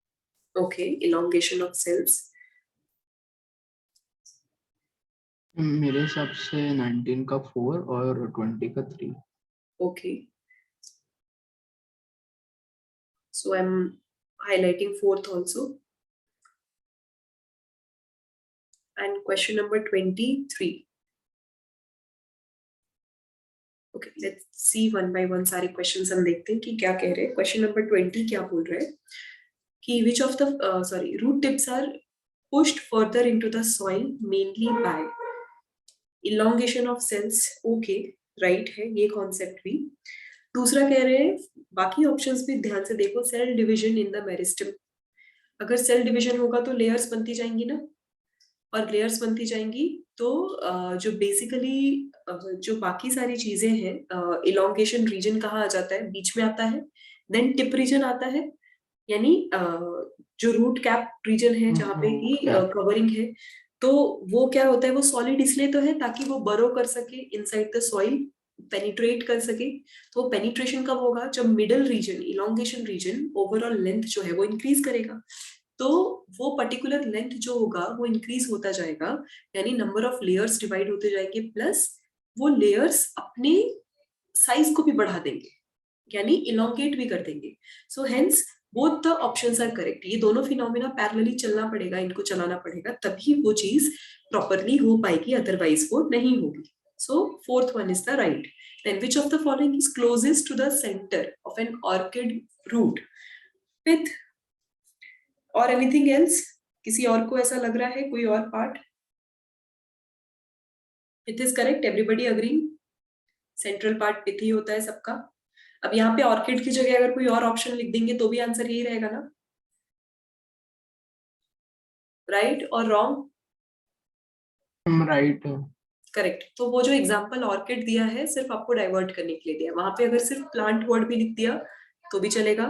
Okay, elongation of cells. मेरे हिसाब से 19 का 4 और 20 का 3. Okay. So I'm highlighting 4th also. And question number 23. Okay, let's see one by one सारे questions हम देखते हैं कि क्या कह रहे हैं. Question number 20 क्या बोल रहे हैं कि which of the root tips are pushed further into the soil mainly by elongation of cells. Okay, right है ये concept भी. दूसरा कह रहे हैं, बाकी ऑप्शंस भी ध्यान से देखो, cell division in the meristem. अगर सेल डिविजन होगा तो लेयर्स बनती जाएंगी ना, और लेयर्स बनती जाएंगी तो जो बेसिकली जो बाकी सारी चीजें हैं, इलोंगेशन रीजन कहाँ आ जाता है, बीच में आता है. देन टिप रीजन आता है, यानी जो रूट कैप रीजन है जहाँ पे ही कवरिंग है, तो वो क्या होता है, वो सॉलिड इसलिए तो है ताकि वो बरो कर सके इनसाइड द सॉइल, पेनिट्रेट कर सके. तो पेनिट्रेशन कब होगा, जब middle region, elongation region, overall length जो है वो इंक्रीज करेगा. तो वो पर्टिकुलर लेंथ जो होगा वो इंक्रीज होता जाएगा, यानी नंबर ऑफ लेयर्स डिवाइड होते जाएंगे, प्लस वो लेयर्स अपने साइज को भी बढ़ा देंगे, यानी इलोंगेट भी कर देंगे. So hence both the options are correct. ये दोनों फिनोमेना पैरेलली चलना पड़ेगा, इनको चलाना पड़ेगा, तभी वो चीज प्रॉपरली हो पाएगी, अदरवाइज वो नहीं होगी. So fourth one is the right. Then which of the following is closest to the center of an orchid root? Fifth or anything else? किसी और को ऐसा लग रहा है कोई और part? It is correct. Everybody agreeing? Central part पिथ ही होता है सबका. अब यहाँ पे ऑर्किड की जगह अगर कोई और ऑप्शन लिख देंगे तो भी आंसर यही रहेगा ना? राइट और रॉन्ग? राइट है. करेक्ट. तो वो जो एग्जांपल ऑर्किड दिया है सिर्फ आपको डाइवर्ट करने के लिए दिया. वहां पे अगर सिर्फ प्लांट वर्ड भी लिख दिया तो भी चलेगा,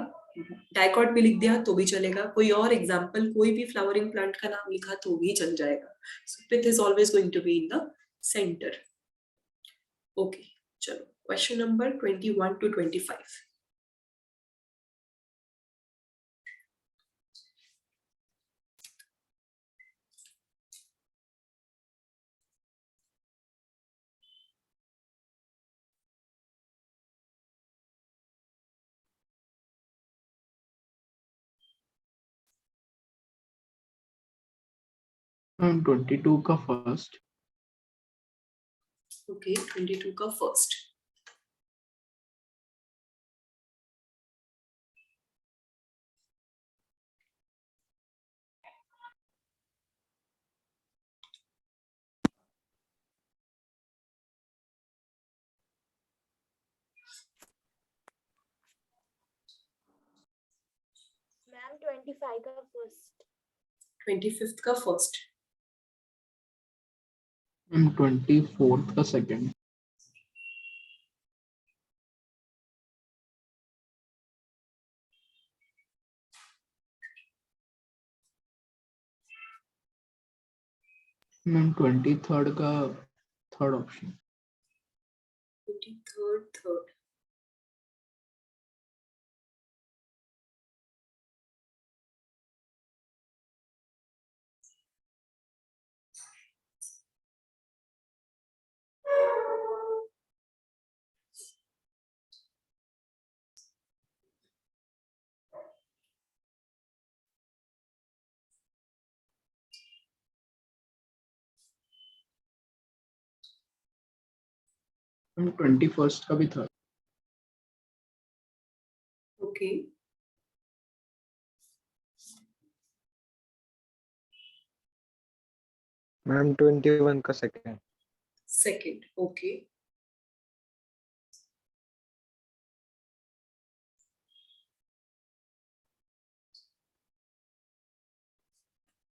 डाइकॉट भी लिख दिया तो भी चलेगा, कोई और एग्जांपल कोई भी फ्लावरिंग प्लांट का नाम लिखा तो भी चल जाएगा. So pith is always going to be in the centre. Okay, चलो क्वेश्चन नंबर 21 to 25. मैम 22 का फर्स्ट. ओके, 22 का फर्स्ट. मैम 25 का फर्स्ट. 25th का फर्स्ट. मैम 24th का सेकंड. मैम 23rd का third option. 23rd third. Ma'am 21st का भी third. Okay, ma'am 21 का सेकंड. सेकंड. ओके,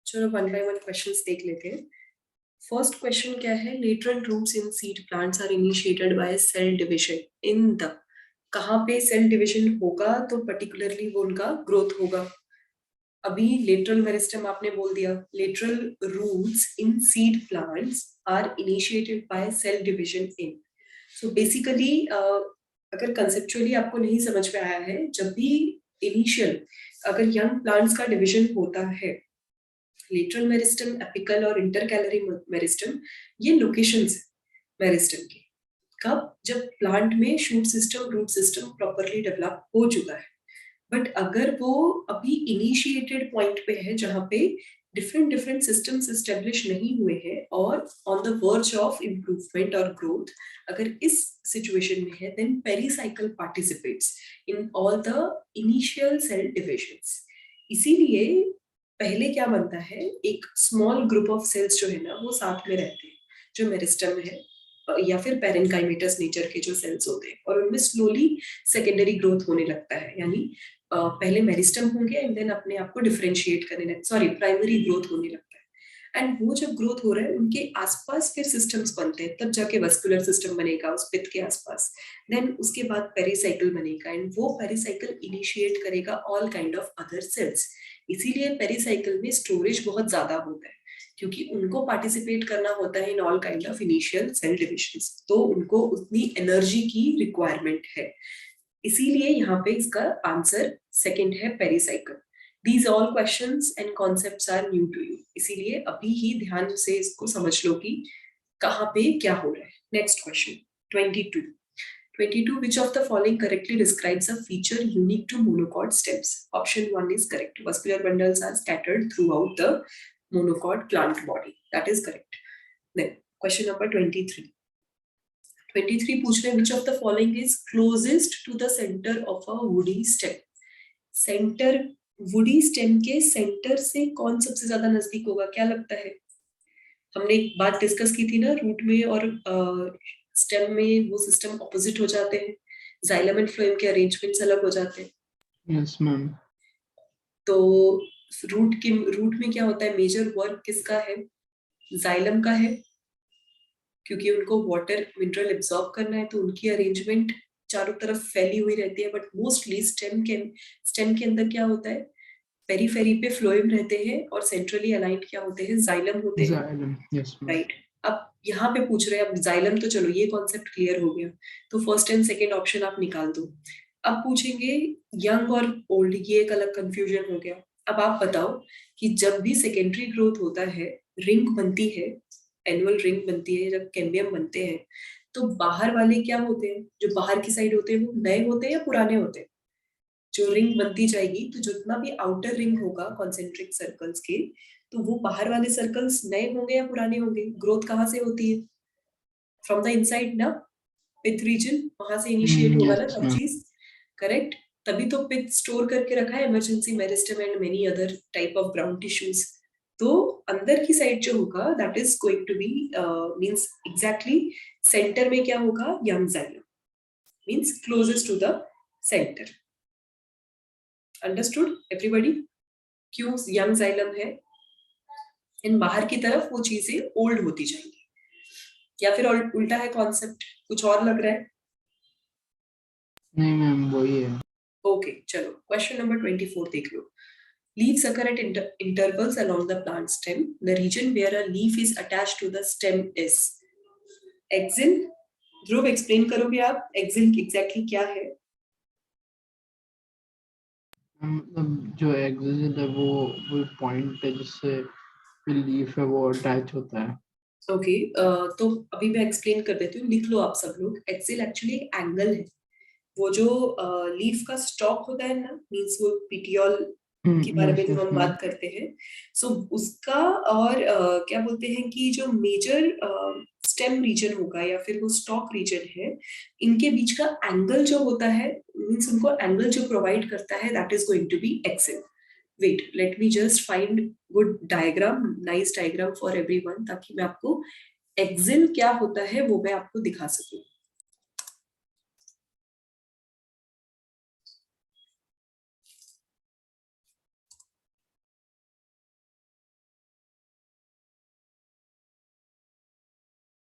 चलो वन बाय वन क्वेश्चंस देख लेते हैं. फर्स्ट क्वेश्चन क्या है, lateral roots in seed plants are initiated by cell division in the. कहाँ पे सेल डिविजन होगा तो पर्टिकुलरली वो उनका ग्रोथ होगा. अभी लेटरल मेरिस्टम आपने बोल दिया. Lateral roots in seed plants are initiated by cell division in. So basically अगर कंसेप्चुअली आपको नहीं समझ में आया है, जब भी इनिशियल अगर यंग प्लांट्स का डिविजन होता है, लेटरल मेरिस्टम, एपिकल और इंटरकैलरी मेरिस्टम, ये लोकेशंस मेरिस्टम के. कब? जब प्लांट में shoot system, root system properly develop हो चुका है. बट अगर वो अभी इनिशिएटेड पॉइंट पे है जहां पे डिफरेंट सिस्टम्स एस्टेब्लिश नहीं हुए हैं और on the verge of improvement और ग्रोथ, अगर इस सिचुएशन में है, then pericycle participates in all the initial cell divisions. इसीलिए पहले क्या बनता है, एक स्मॉल ग्रुप ऑफ सेल्स जो है ना, वो साथ में रहते हैं, जो मेरिस्टम है या फिर पेरेन्काइमेटस नेचर के जो सेल्स होते हैं, और उनमें स्लोली सेकेंडरी ग्रोथ होने लगता है. यानी पहले मेरिस्टम होंगे एंड देन अपने आप को डिफरेंशिएट करने लगते, सॉरी, प्राइमरी ग्रोथ होने लगता है. एंड वो जब ग्रोथ हो रहा है, उनके आसपास फिर सिस्टम्स बनते हैं, तब जाके वस्कुलर सिस्टम बनेगा उस पिथ के आसपास. देन उसके बाद पेरिसाइकिल बनेगा एंड वो पेरिसाइकिल इनिशिएट करेगा all kind of other sales. इसीलिए पेरिसाइकिल में स्टोरेज बहुत ज्यादा होता है, क्योंकि उनको पार्टिसिपेट करना होता है in all kind of initial cell divisions, तो उनको उतनी एनर्जी की रिक्वायरमेंट है. इसीलिए यहाँ पे इसका आंसर सेकंड है, pericycle. These all questions and concepts are new to you. इसीलिए अभी ही ध्यान से इसको समझ लो कि कहाँ पे क्या हो रहा है. Next question 22. 22. Which of the following correctly describes a feature unique to monocot stems? Option 1 is correct. Vascular bundles are scattered throughout the monocot plant body. That is correct. Then question number 23. 23 पूछ रहे हैं, which of the following is closest to the center of a woody stem? Centre, woody stem के centre से कौन सबसे ज्यादा नजदीक होगा, क्या लगता है? हमने एक बात डिस्कस की थी ना, रूट में और स्टेम में वो सिस्टम ऑपोजिट हो जाते हैं, जाइलम एंड फ्लोएम के अरेंजमेंट्स अलग हो जाते हैं. Yes ma'am. तो रूट में क्या होता है, मेजर वर्क किसका है? जाइलम का है, क्योंकि उनको वाटर मिनरल एब्जॉर्ब करना है, तो उनकी अरेंजमेंट चारों तरफ फैली हुई रहती है. बट मोस्टली स्टेम के अंदर क्या होता है, पेरीफेरी पे फ्लोएम रहते हैं और सेंट्रली अलाइंड क्या होते हैं, जाइलम होते हैं. Yes ma'am. राइट. अब यहाँ पे पूछ रहे हैं, अब जाइलम तो चलो ये कॉन्सेप्ट क्लियर हो गया, तो फर्स्ट एंड सेकेंड ऑप्शन आप निकाल दो. अब पूछेंगे यंग और ओल्ड, ये एक अलग कंफ्यूजन हो गया. अब आप बताओ कि जब भी सेकेंडरी ग्रोथ होता है, रिंग बनती है, एनुअल रिंग बनती है, जब कैम्बियम बनते हैं, तो बाहर वाले क्या होते हैं, जो बाहर की साइड होते हैं, वो नए होते हैं या पुराने होते हैं? जो रिंग बनती जाएगी, तो जितना भी आउटर रिंग होगा कॉन्सेंट्रिक सर्कल्स के, तो वो बाहर वाले सर्कल्स नए होंगे या पुराने होंगे? ग्रोथ कहाँ से होती है? फ्रॉम द इनसाइड ना, पिथ रीजन, वहां से इनिशिएट होगा ना सब चीज. करेक्ट. तभी तो पिथ स्टोर करके रखा है emergency meristem and many other type of ground tissues. तो अंदर की साइड जो होगा, that is going to be means exactly center में क्या होगा, young xylem, means closest to the center. Understood everybody? क्यों यंग जाइलम है, इन बाहर की तरफ वो चीजें ओल्ड होती जाएंगी, या फिर उल्टा है कॉन्सेप्ट, कुछ और लग रहा है? नहीं मैम, वही है. ओके, चलो क्वेश्चन नंबर 24 देख लो. Leaves occur at intervals along the plant stem. The region where a leaf is attached to the stem is axil. Dhruv explain करोगे आप एक्सिल एग्जैक्टली क्या है? जो एक्सिल है वो पॉइंट है जिससे लीफ है वो अटैच होता है. ओके, तो अभी मैं एक्सप्लेन कर देती हूँ, लिख लो आप सब लोग. एक्सिल एक्चुअली एक एंगल है, वो जो लीफ का स्टॉक होता है ना, मींस वो पिटियोल के बारे में जो हम बात करते हैं, सो उसका और क्या बोलते हैं कि जो मेजर स्टेम रीजन होगा या फिर वो स्टॉक रीजन है, इनके बीच का एंगल जो होता है, मींस उनको एंगल जो प्रोवाइड करता है, that is going to be axil. Wait, let me just find good diagram, nice diagram for everyone, ताकि मैं आपको एक्सिल क्या होता है वो मैं आपको दिखा सकूं.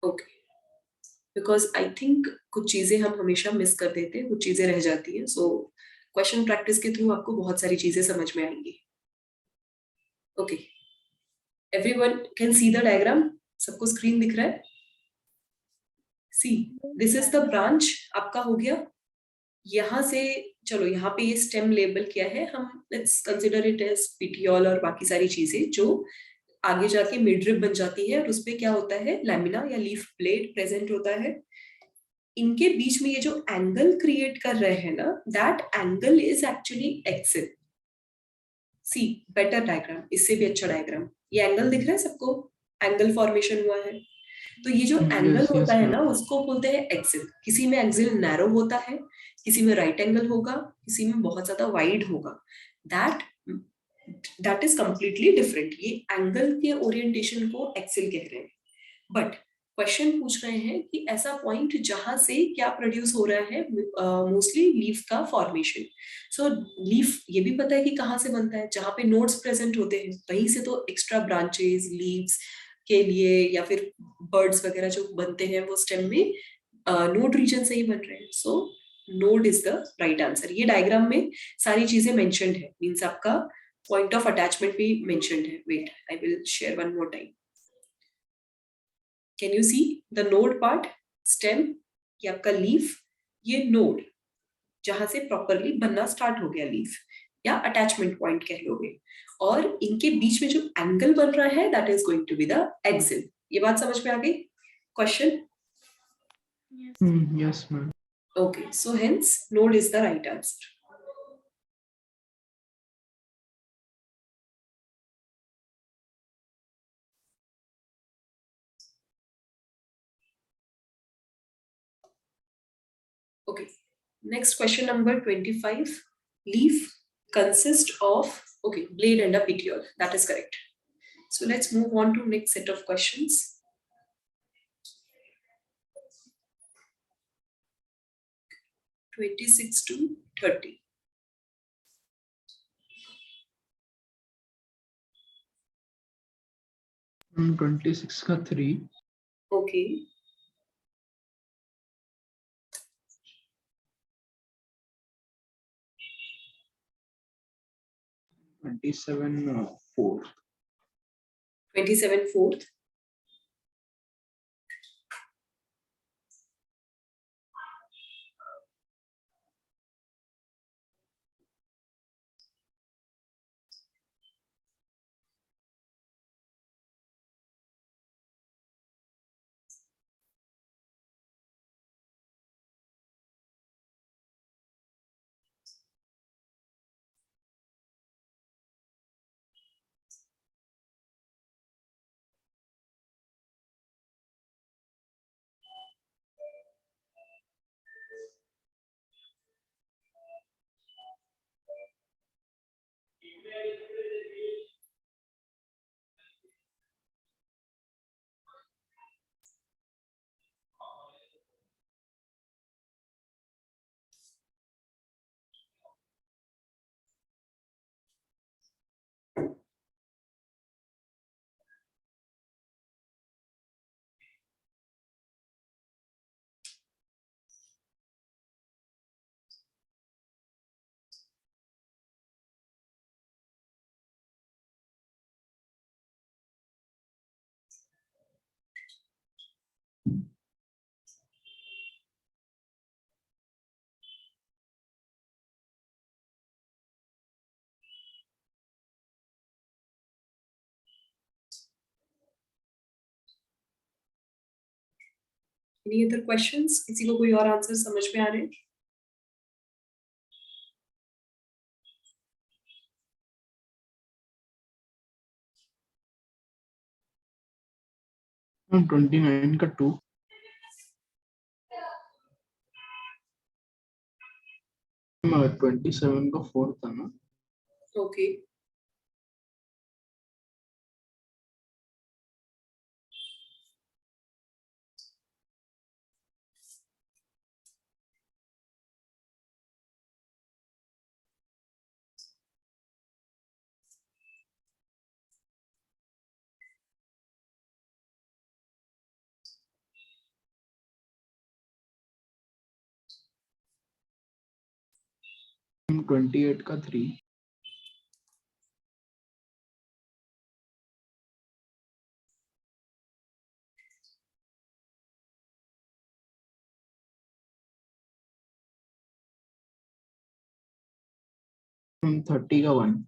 ओके, बिकॉज आई थिंक कुछ चीजें हम हमेशा मिस कर देते हैं, कुछ चीजें रह जाती हैं. सो क्वेश्चन प्रैक्टिस के थ्रू आपको बहुत सारी चीजें समझ में आएंगी. Okay, everyone can see the diagram? सबको स्क्रीन दिख रहा है? See, this is the branch आपका हो गया. यहाँ से चलो यहाँ पे ये स्टेम लेबल किया है हम. Let's consider it as petiole और बाकी सारी चीजें जो आगे जाके मिडरिब बन जाती है और उसपे क्या होता है, लैमिना या लीफ ब्लेड प्रेजेंट होता है. इनके बीच में ये जो एंगल क्रिएट कर रहे हैं ना, that angle is actually axil. See better diagram, इससे भी अच्छा डायग्राम. ये एंगल दिख रहा है सबको? एंगल फॉर्मेशन हुआ है. तो ये जो एंगल yes, होता है ना, ma'am. उसको बोलते हैं एक्सिल. किसी में एक्सिल नैरो होता है, किसी में राइट एंगल होगा, किसी में बहुत ज्यादा वाइड होगा. That is completely different. ये एंगल के ओरिएंटेशन को एक्सिल कह रहे हैं. बट क्वेश्चन पूछ रहे हैं कि ऐसा पॉइंट जहां से क्या प्रोड्यूस हो रहा है, मोस्टली लीफ का फॉर्मेशन. सो लीफ ये भी पता है कि कहाँ से बनता है, जहाँ पे नोड्स प्रेजेंट होते हैं वहीं से तो एक्स्ट्रा ब्रांचेस लीव्स के लिए या फिर बर्ड्स वगैरह जो बनते हैं वो स्टेम में नोड रीजन से ही बन रहे हैं. So node is the right answer. ये डायग्राम में सारी चीजें मेंशन्ड है, मींस आपका पॉइंट ऑफ अटैचमेंट भी मेंशन्ड है. Wait, I will share one more time. Can you see the node part? Stem, ये आपका लीफ, ये नोड जहां से प्रॉपरली बनना स्टार्ट हो गया लीफ, या अटैचमेंट पॉइंट कह लोगे. और इनके बीच में जो एंगल बन रहा है that is going to be the axil. ये बात समझ में आ गई? Question? Yes, ma'am. Okay, so hence node is the right answer. Okay, next question number 25. Leaf consists of, okay, blade and a petiole. That is correct. So let's move on to next set of questions. (26 to 30). 26 का 3. Okay. (27 4). 27 4th. Any other questions? किसी को कोई और answer समझ में आ रहे हैं? Ma'am 29 का 2. 27 का 4 था ना. Okay. मैम 28 का 3. from 30 का 1.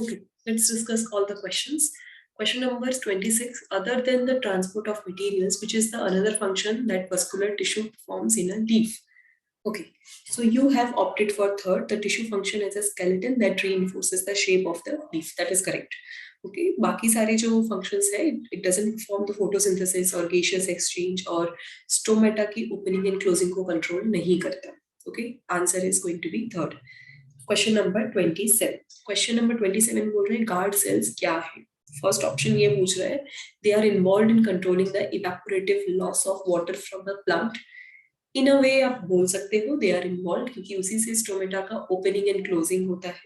Okay, let's discuss all the questions. Question number 26. Other than the transport of materials, which is the another function that vascular tissue performs in a leaf? Okay, so you have opted for third, the tissue function as a skeleton that reinforces the shape of the leaf. That is correct. Okay, बाकी सारे जो functions है, it doesn't perform the photosynthesis or gaseous exchange or stomata की opening and closing को control नहीं करता. Okay, answer is going to be third. Question number 27. Question number 27 बोल रहे हैं guard cells क्या है? First option ये पूछ रहा है, they are involved in controlling the evaporative loss of water from the plant. In a way आप बोल सकते हो they are involved क्योंकि उसी से स्टोमेटा का opening and closing होता है.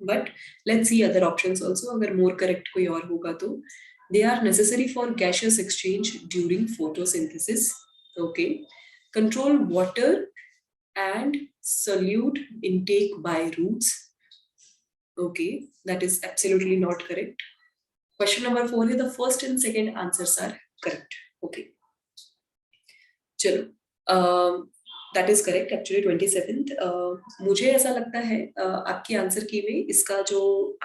But let's see other options also. अगर more correct कोई और होगा तो they are necessary for gaseous exchange during photosynthesis. Okay. Control water and solute intake by roots. Okay, that is absolutely not correct. Question number 4 is the first and second answers are correct. Okay. चलो, that is correct. Actually 27th. मुझे ऐसा लगता है आपकी answer की में इसका जो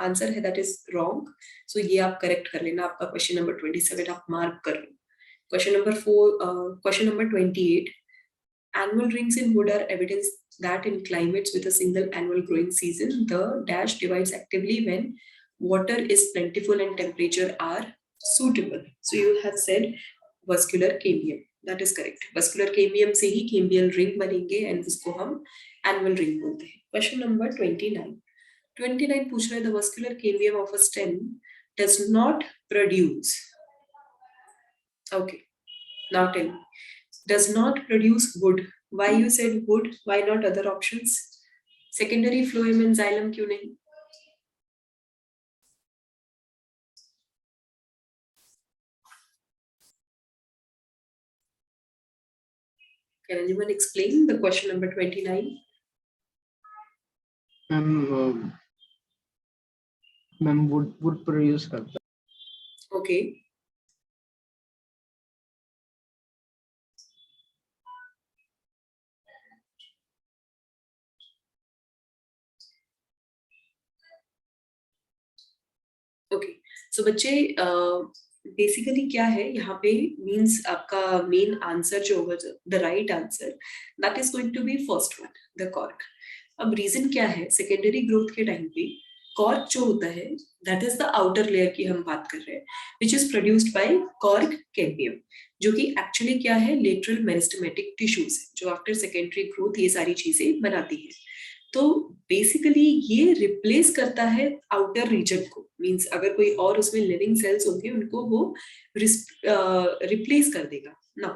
आंसर है that is wrong. So ये आप correct कर लेना. आपका question number 27 आप mark कर लो. Question number 4. Question number 28. Annual rings in wood are evidence that in climates with a single annual growing season, the dash divides actively when water is plentiful and temperature are suitable. So you have said vascular cambium. That is correct. Vascular cambium से ही cambial ring बनेंगे and उसको हम annual ring बोलते हैं. Question number 29. 29 पूछ रहा है the vascular cambium of a stem does not produce. Okay. Now tell me. Does not produce wood. Why you said wood? Why not other options? Secondary phloem and xylem क्यों नहीं? Can anyone explain the question number 29? Ma'am wood produce करता है. Okay. Okay so बच्चे basically क्या है यहाँ पे means आपका मेन आंसर जो होगा the right answer that is going to be first one the cork. अब रीजन क्या है सेकेंडरी ग्रोथ के टाइम पे कॉर्क जो होता है that is the outer layer की हम बात कर रहे हैं which is produced by cork cambium जो कि एक्चुअली क्या है लेटरल मेरिस्टेमेटिक टिश्यूज है जो आफ्टर सेकेंडरी ग्रोथ ये सारी चीजें बनाती है. तो बेसिकली ये रिप्लेस करता है आउटर रीजन को मींस अगर कोई और उसमें लिविंग सेल्स होंगे उनको वो रिप्लेस कर देगा ना.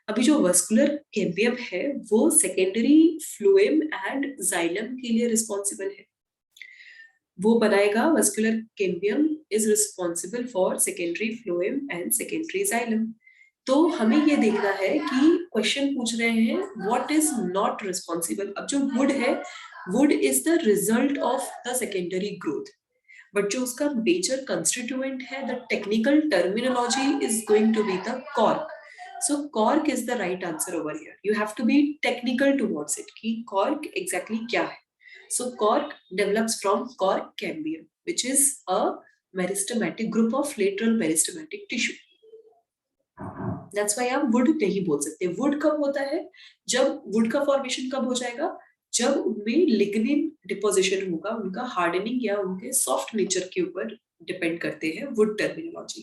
अभी जो वस्कुलर कैम्बियम है वो सेकेंडरी फ्लोएम एंड जाइलम के लिए रिस्पॉन्सिबल है. वो बनाएगा vascular cambium is responsible for secondary phloem and secondary xylem. तो हमें ये देखना है कि क्वेश्चन पूछ रहे हैं व्हाट इज नॉट रिस्पॉन्सिबल. अब जो वुड है wood is the result of the secondary growth but जो उसका major constituent है the technical terminology is going to be the cork. So cork is the right answer over here. You have to be technical towards it कि cork exactly क्या है. So cork develops from cork cambium which is a meristematic group of lateral meristematic tissue. That's why आप wood नहीं बोल सकते. wood कब होता है जब wood का formation कब हो जाएगा जब उनमें लिग्निन डिपोजिशन होगा उनका हार्डनिंग या उनके सॉफ्ट नेचर के ऊपर डिपेंड करते हैं wood terminology.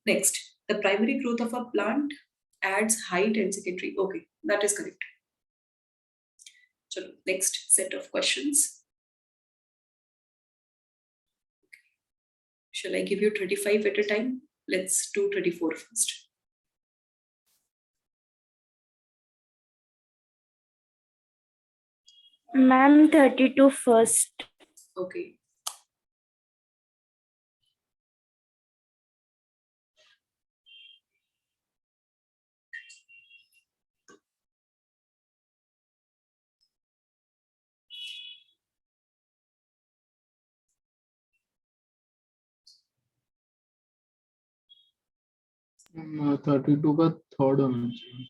Next the primary growth of a plant aids height and secondary. Okay that is correct. चलो next set of questions. Shall I give you 35 at a time? Let's do 34 first. Ma'am, 32 first. Okay. 32 का third होना चाहिए।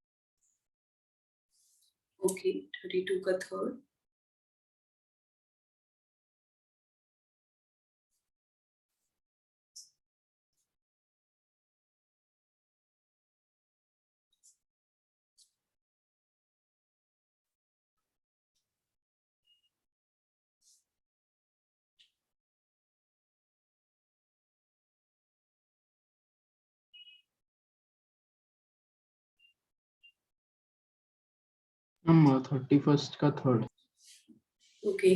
Okay, 32 का third. हम 31st का third. Okay,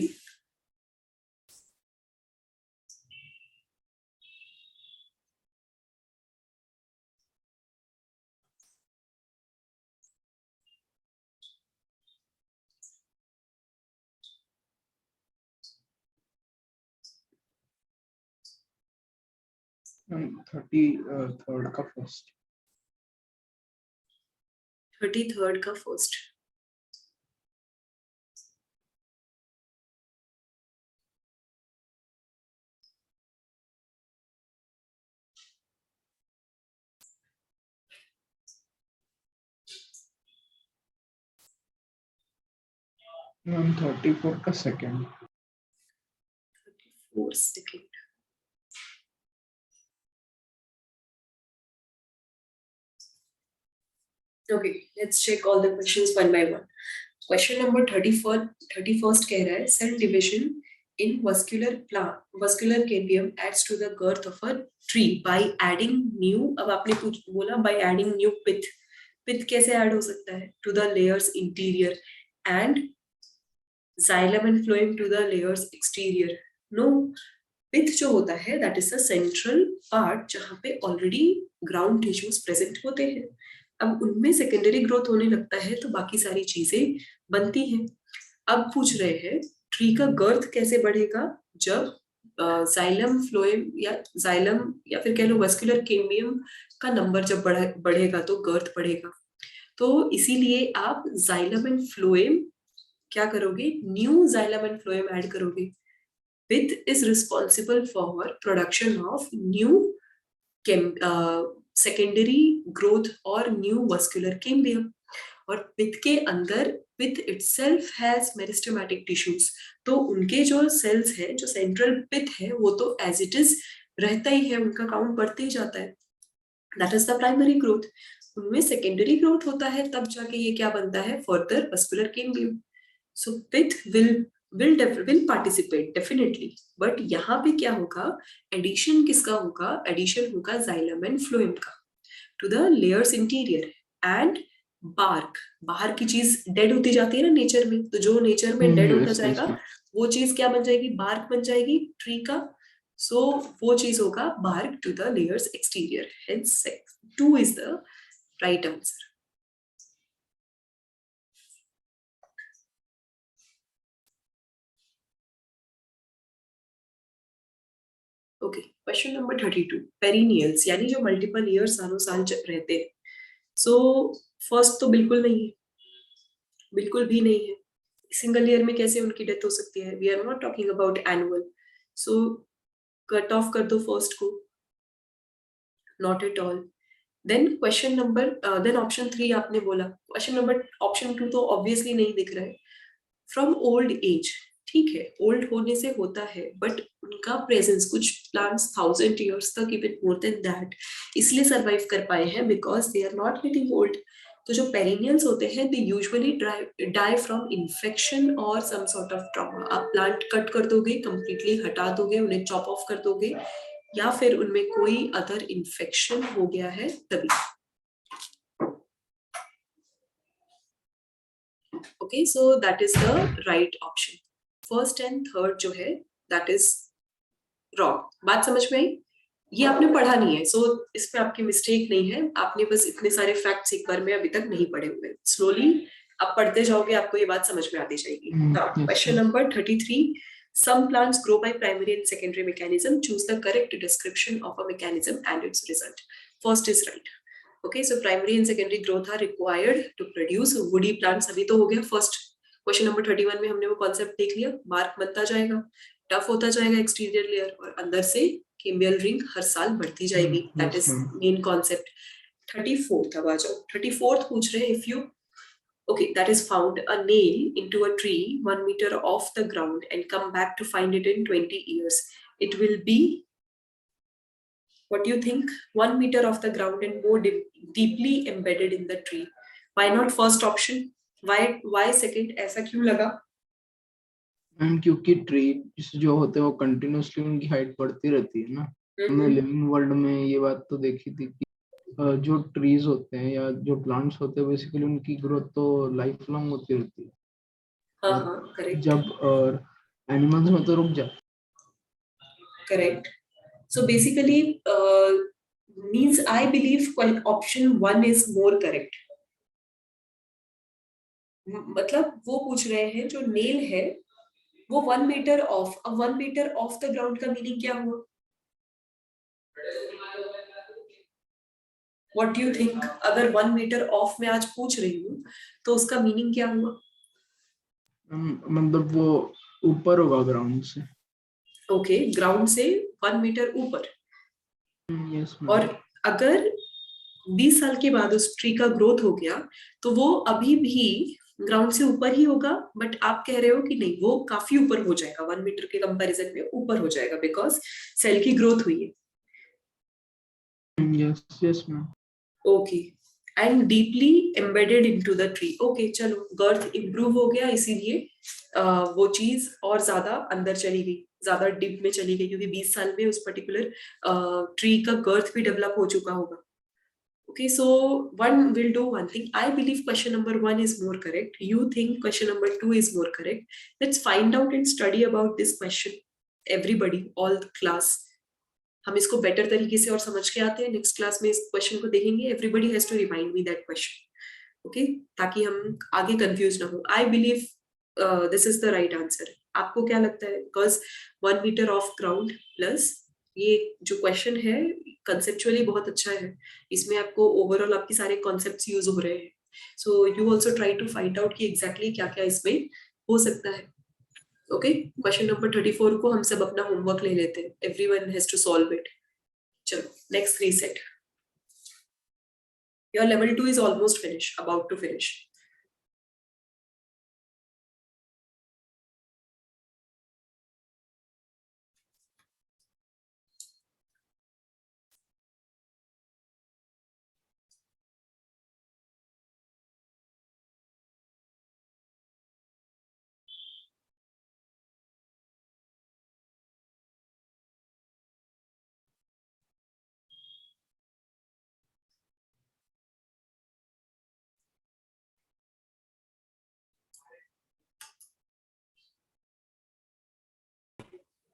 हम 33rd का first. 33rd का फर्स्ट। हम 34 का second. 34 second. Okay, let's check all the questions one by one. Question number 31st कह रहा है cell division in vascular cambium adds to the girth of a tree by adding new, अब आपने कुछ बोला by adding new pith. Pith कैसे add हो सकता है? To the layers interior and xylem and phloem to the layers exterior. No, pith जो होता है that is the central part जहाँ पे already ground tissues present होते हैं. अब उनमें सेकेंडरी ग्रोथ होने लगता है तो बाकी सारी चीजें बनती हैं। अब पूछ रहे हैं ट्री का गर्थ कैसे बढ़ेगा जब जाइलम फ्लोएम या फिर कह लो वस्कुलर केम्बियम का नंबर जब बढ़ेगा तो गर्थ बढ़ेगा। तो इसीलिए आप जाइलम एंड फ्लोएम क्या करोगे, new xylem and phloem add करोगे। Pith is responsible for production of new secondary growth और न्यू वस्कुलर केम्बियम। और पिथ के अंदर pith itself has meristematic tissues, तो उनके जो सेल्स है, जो सेंट्रल पिथ है, वो तो एज इट इज रहता ही है, उनका काउंट बढ़ते ही जाता है। That is the primary growth. उनमें सेकेंडरी ग्रोथ होता है तब जाके ये क्या बनता है, further vascular cambium. So pith will participate definitely, but यहाँ पे क्या होगा, एडिशन किसका होगा, एडिशन होगा जाइलम एंड फ्लोएम का to the layers interior and bark। बाहर की चीज डेड होती जाती है ना नेचर में, तो जो नेचर में डेड होता जाएगा वो चीज क्या बन जाएगी, बार्क बन जाएगी ट्री का। सो वो चीज होगा bark to the layers exterior, hence 2 is the right answer. Okay, question number 32, perennials यानी जो मल्टीपल ईयर सालों साल रहते हैं। सो फर्स्ट तो बिल्कुल नहीं है, बिल्कुल भी नहीं है। सिंगल ईयर में कैसे उनकी डेथ हो सकती है, we are not talking about annual. So cut off कर दो फर्स्ट को, not at all. Then question number then option 3 आपने बोला, क्वेश्चन नंबर ऑप्शन 2 तो ऑब्वियसली नहीं दिख रहा है। फ्रॉम ओल्ड एज, ठीक है, ओल्ड होने से होता है, बट उनका प्रेजेंस, कुछ प्लांट्स 1000 years तक, इवन मोर देन दैट, इसलिए सरवाइव कर पाए हैं because they are not getting old. तो जो पेरिनियल्स होते हैं they usually die from infection और सम सॉर्ट ऑफ ट्रॉमा। आप प्लांट कट कर दोगे, कंप्लीटली हटा दोगे, उन्हें चॉप ऑफ कर दोगे, या फिर उनमें कोई अदर इन्फेक्शन हो गया है तभी। Okay, so that is the right option. First and third जो है दैट इज रॉन्ग। बात समझ में आई? ये आपने पढ़ा नहीं है, सो इसमें आपकी मिस्टेक नहीं है, आपने बस इतने सारे फैक्ट्स एक बार में अभी तक नहीं पढ़े हुए। स्लोली आप पढ़ते जाओगे, आपको ये बात समझ में आती जाएगी। Question number 33, some plants grow by primary and secondary mechanism, choose the correct description of a mechanism and its result. First is right. Okay, so primary and secondary growth are required to produce woody plants। अभी तो हो गया first. Question number 31 में हमने वो concept देख लिया, bark बनता जाएगा, टफ होता जाएगा एक्सटीरियर लेयर, और अंदर से केम्बियल रिंग हर साल बढ़ती जाएगी। That is main concept. 34th अब आ जाओ. 34th पूछ रहे हैं, if you okay, that is found a nail into a tree 1 meter off the ground and come back to find it in 20 years. It will be, what do you think? 1 meter off the ground and more deeply embedded in the tree. Why not first option? Why second? ऐसा क्यों लगा? Ma'am क्योंकि tree जो होते हैं वो continuously उनकी height बढ़ती रहती है ना. हमने लिविंग वर्ल्ड में ये बात तो देखी थी कि जो ट्रीज होते हैं या जो प्लांट्स होते हैं बेसिकली उनकी ग्रोथ तो लाइफ लॉन्ग होती रहती है. हाँ, करेक्ट. जब एनिमल्स में तो रुक जाते. Correct. So basically, means I believe option 1 is more correct. मतलब वो पूछ रहे हैं जो नेल है वो 1 मीटर ऑफ. अब 1 मीटर ऑफ द ग्राउंड का मीनिंग क्या हुआ? What do you think? अगर 1 मीटर ऑफ में आज पूछ रही हूँ तो उसका मीनिंग क्या हुआ? मतलब वो ऊपर होगा ग्राउंड से. ओके, ग्राउंड से 1 मीटर ऊपर. यस. और अगर 20 साल के बाद उस ट्री का ग्रोथ हो गया तो वो अभी भी ग्राउंड से ऊपर ही होगा, बट आप कह रहे हो कि नहीं, वो काफी ऊपर हो जाएगा, 1 मीटर के कंपैरिजन में ऊपर हो जाएगा बिकॉज सेल की ग्रोथ हुई है. Yes ma'am. Okay, and deeply embedded into the tree. Okay, चलो गर्थ इंप्रूव हो गया, इसीलिए वो चीज और ज्यादा अंदर चली गई, ज्यादा डीप में चली गई, क्योंकि 20 साल में उस पर्टिकुलर ट्री का गर्थ भी डेवलप हो चुका होगा. Okay, so one will do one thing. I believe question number 1 is more correct. You think question number 2 is more correct. Let's find out and study about this question. Everybody, all the class. हम इसको better तरीके से और समझ के आते हैं. Next class में इस क्वेश्चन को देखेंगे. Everybody has to remind me that question. Okay, ताकि हम आगे कंफ्यूज ना हो. I believe this is the right answer. आपको क्या लगता है? Because 1 meter off ground plus ये जो क्वेश्चन है कंसेप्चुअली बहुत अच्छा है. इसमें आपको ओवरऑल आपके सारे कॉन्सेप्ट्स यूज हो रहे हैं. So you also try to find out कि एग्जैक्टली क्या क्या इसमें हो सकता है. ओके, क्वेश्चन नंबर 34 को हम सब अपना होमवर्क ले लेते हैं. Everyone has to solve it. चलो, next reset. Your level 2 is almost finish, about to finish.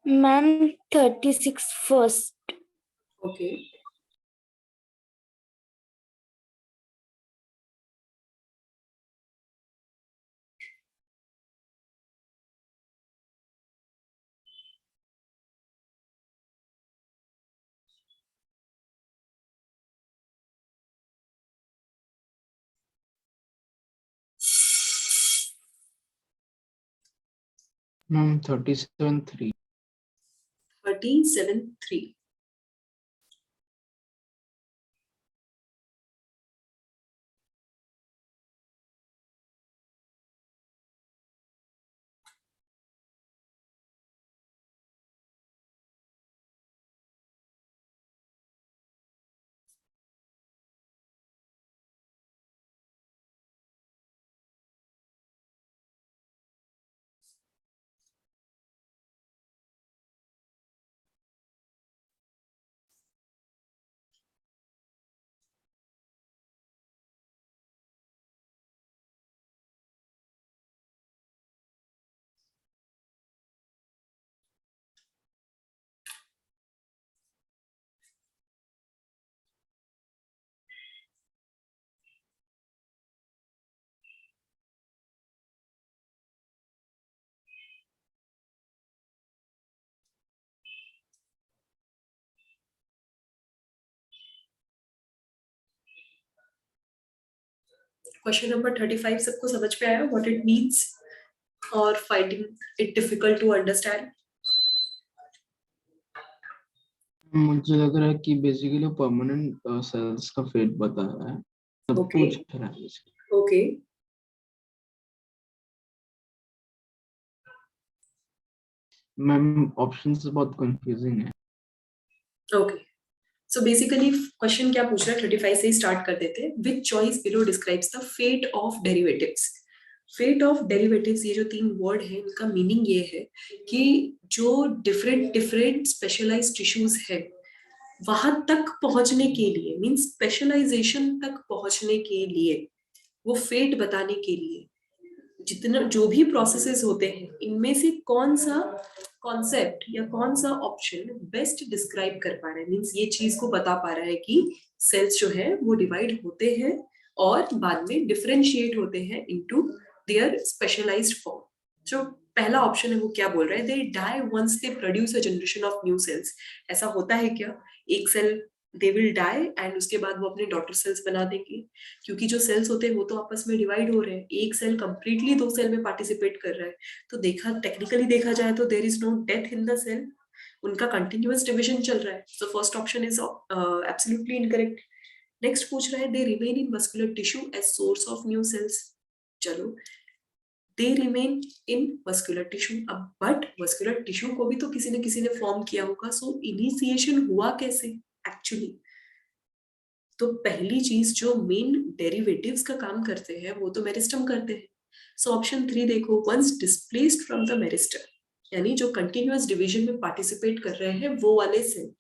Ma'am, 36 first. Okay, ma'am 37.3. 37.3. Question number 35 सबको समझ पे आया व्हाट इट मींस और finding it difficult to understand? मुझे लग रहा है कि बेसिकली परमानेंट सेल्स का फेट बता रहा है, सब ओके पूछ रहा है। ओके मैम ऑप्शंस बहुत कंफ्यूजिंग है। ओके सो बेसिकली क्वेश्चन क्या पूछ रहा है, 35 से ही स्टार्ट कर देते हैं। Which choice below describes the fate of derivatives. Fate of derivatives, ये जो 3 वर्ड है उनका मीनिंग ये है कि जो डिफरेंट डिफरेंट स्पेशलाइज्ड टिश्यूज है वहां तक पहुंचने के लिए, मींस स्पेशलाइजेशन तक पहुंचने के लिए, वो फेट बताने के लिए जितना जो भी प्रोसेसेस होते हैं इनमें से कौन सा कॉन्सेप्ट या कौन सा ऑप्शन बेस्ट डिस्क्राइब कर पा रहा है, मींस ये चीज को बता पा रहा है कि सेल्स जो है वो डिवाइड होते हैं और बाद में डिफरेंशिएट होते हैं इनटू देयर स्पेशलाइज्ड फॉर्म। जो पहला ऑप्शन है वो क्या बोल रहा है, they die once they produce a generation of new cells. ऐसा होता है क्या, एक cell they will die and उसके बाद वो अपने डॉटर सेल्स बना देंगे, क्योंकि जो सेल्स होते हैं वो तो आपस में डिवाइड हो रहे हैं, एक सेल कंप्लीटली 2 सेल में पार्टिसिपेट कर रहा है, तो टेक्निकली देखा जाए तो there is no death in the cell, उनका कंटिन्यूअस डिविजन चल रहा है। So first option is absolutely incorrect. Next पूछ रहा है they remain in muscular tissue as source of new cells. चलो, they remain in muscular tissue, अब but muscular tissue को भी तो किसी ने फॉर्म किया होगा, सो इनिशिएशन हुआ कैसे एक्चुअली। तो पहली चीज जो मेन डेरिवेटिव्स का काम करते हैं वो तो मेरिस्टम करते हैं। सो ऑप्शन 3 देखो, once displaced from the meristem, यानी जो कंटिन्यूअस डिवीजन में पार्टिसिपेट कर रहे हैं वो वाले cell,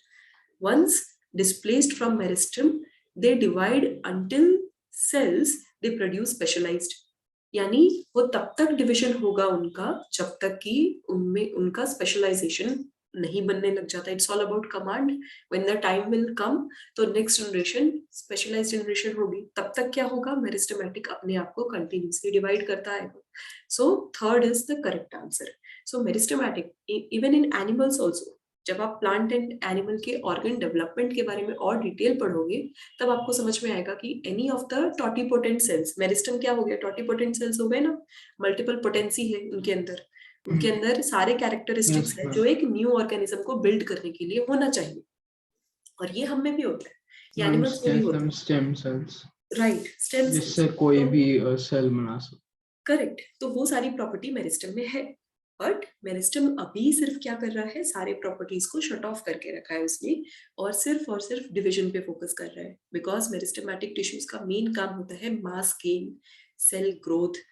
once displaced from meristem they divide until cells they produce specialized, यानी वो तब तक डिवीजन होगा उनका जब तक कि उनमें उनका स्पेशलाइजेशन नहीं बनने लग जाता। It's all about command, when the time will come तो नेक्स्ट जनरेशन स्पेशलाइज्ड जनरेशन होगी, तब तक क्या होगा, मेरिस्टेमेटिक अपने आप को कंटिन्यूअसली डिवाइड करता है। So third is the correct answer. So meristematic even in animals also, जब आप प्लांट एंड एनिमल के ऑर्गन डेवलपमेंट के बारे में और डिटेल पढ़ोगे तब आपको समझ में आएगा कि any of the totipotent cells, meristem क्या हो गया, टॉटीपोटेंट सेल्स हो गए ना, मल्टीपल पोटेंसी है उनके अंदर, उनके अंदर सारे कैरेक्टरिस्टिक्स है जो एक न्यू ऑर्गेनिज्म को बिल्ड करने के लिए होना चाहिए, और ये हम में भी होता है, ये एनिमल्स में भी होता है। स्टेम सेल्स, राइट, स्टेम जिससे कोई भी सेल बना सकते। करेक्ट, तो वो सारी प्रॉपर्टी मेरिस्टम में है, बट मेरिस्टम अभी सिर्फ क्या कर रहा है, सारे प्रॉपर्टीज को शट ऑफ करके रखा है उसने, और सिर्फ डिवीजन पे फोकस कर रहा है, बिकॉज मेरिस्टेमेटिक टिश्यूज का मेन काम होता है मास गेन, सेल ग्रोथ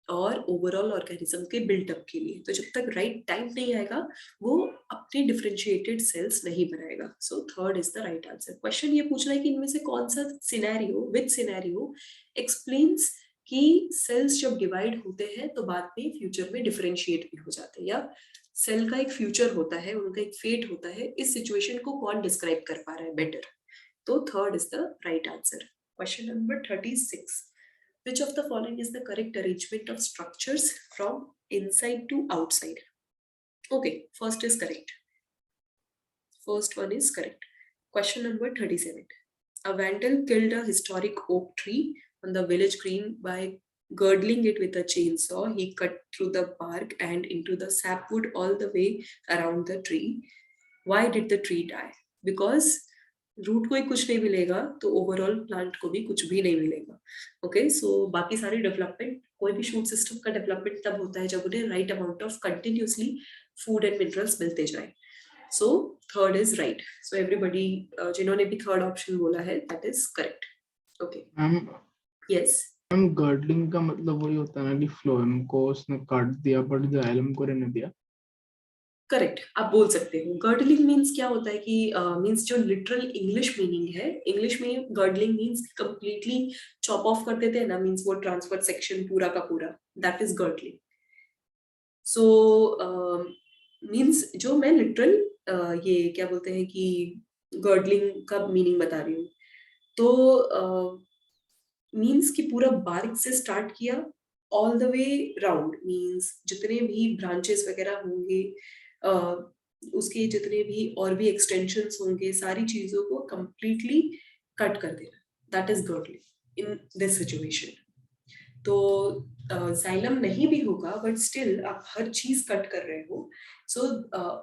और ओवरऑल ऑर्गेनिज्म के बिल्टअप के लिए। तो जब तक राइट टाइम नहीं आएगा वो अपने डिफरेंशिएटेड सेल्स नहीं बनाएगा। So third is the right answer. Question ये पूछ रहा है कि इनमें से कौन सा सिनेरियो, विच सिनेरियो एक्सप्लेन्स कि सेल्स जब डिवाइड होते हैं तो बाद में फ्यूचर में डिफरेंशिएट भी हो जाते हैं, या सेल का एक फ्यूचर होता है, उनका एक फेट होता है, इस सिचुएशन को कौन डिस्क्राइब कर पा रहा है बेटर। तो third is the right answer. Question number 36, which of the following is the correct arrangement of structures from inside to outside? Okay, first is correct. First one is correct. Question number 37. A vandal killed a historic oak tree on the village green by girdling it with a chainsaw. He cut through the bark and into the sapwood all the way around the tree. Why did the tree die? Because root को ही कुछ नहीं मिलेगा तो overall plant को भी कुछ भी नहीं मिलेगा। ओके, सो बाकी सारे डेवलपमेंट, कोई भी शूट सिस्टम का डेवलपमेंट तब होता है जब उन्हें right amount of continuously food and minerals मिलते जाए। So third is right. So everybody जिन्होंने भी थर्ड ऑप्शन बोला है that is correct. Okay, yes ma'am girdling का मतलब वही होता है ना कि फ्लोएम को उसने काट दिया बट जाइलम को रहने दिया। करेक्ट, आप बोल सकते हो। गर्डलिंग मीन्स क्या होता है कि मीन्स जो लिटरल इंग्लिश मीनिंग है, इंग्लिश में girdling means completely chop of कर देते हैं ना, मीन्स वो ट्रांसफर सेक्शन पूरा का पूरा, that is girdling. So means जो मैं लिटरल ये क्या बोलते हैं कि गर्डलिंग का मीनिंग बता रही हूँ, तो मीन्स कि पूरा बारीक से स्टार्ट किया all the way round, means जितने भी ब्रांचेस वगैरह होंगे, उसके जितने भी और भी एक्सटेंशंस होंगे, सारी चीजों को कंप्लीटली कट कर देना, that is girdling in this situation. तो जाइलम नहीं भी होगा बट स्टिल आप हर चीज कट कर रहे हो, सो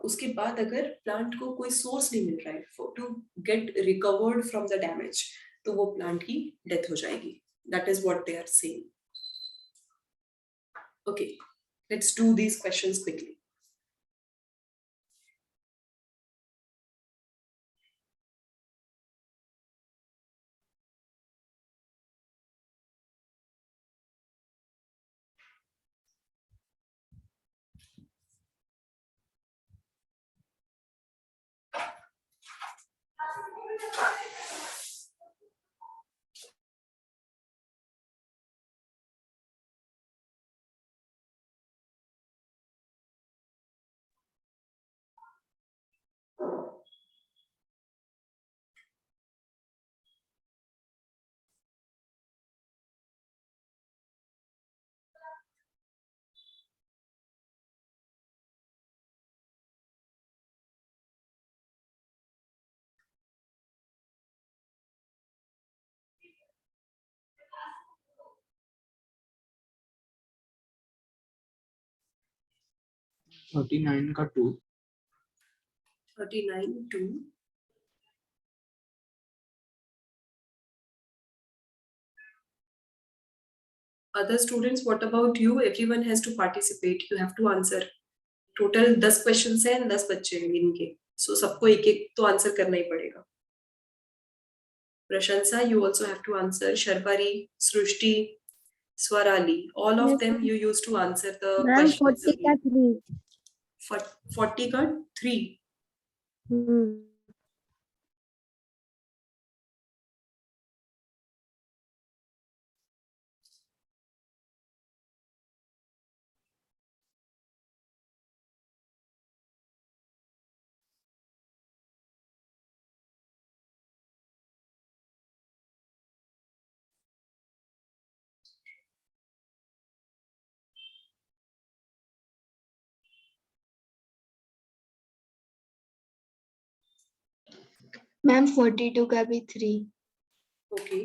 उसके बाद अगर प्लांट को कोई सोर्स नहीं मिल रहा है to get recovered from the damage, तो वो प्लांट की डेथ हो जाएगी. That is what they are saying. Okay, let's do these questions quickly. का 2. 39 2. Other students, what about you? Everyone has to participate. You have to answer. Total 10 questions हैं, 10 बच्चे हैं इनके. So सबको एक एक तो आंसर करना ही पड़ेगा. Prashansa, you also have to answer. Sharbari, Srushti, Swarali, all of them you used to answer the questions. 40 का 3. 40 का 3. मैम 42 का भी 3. Okay.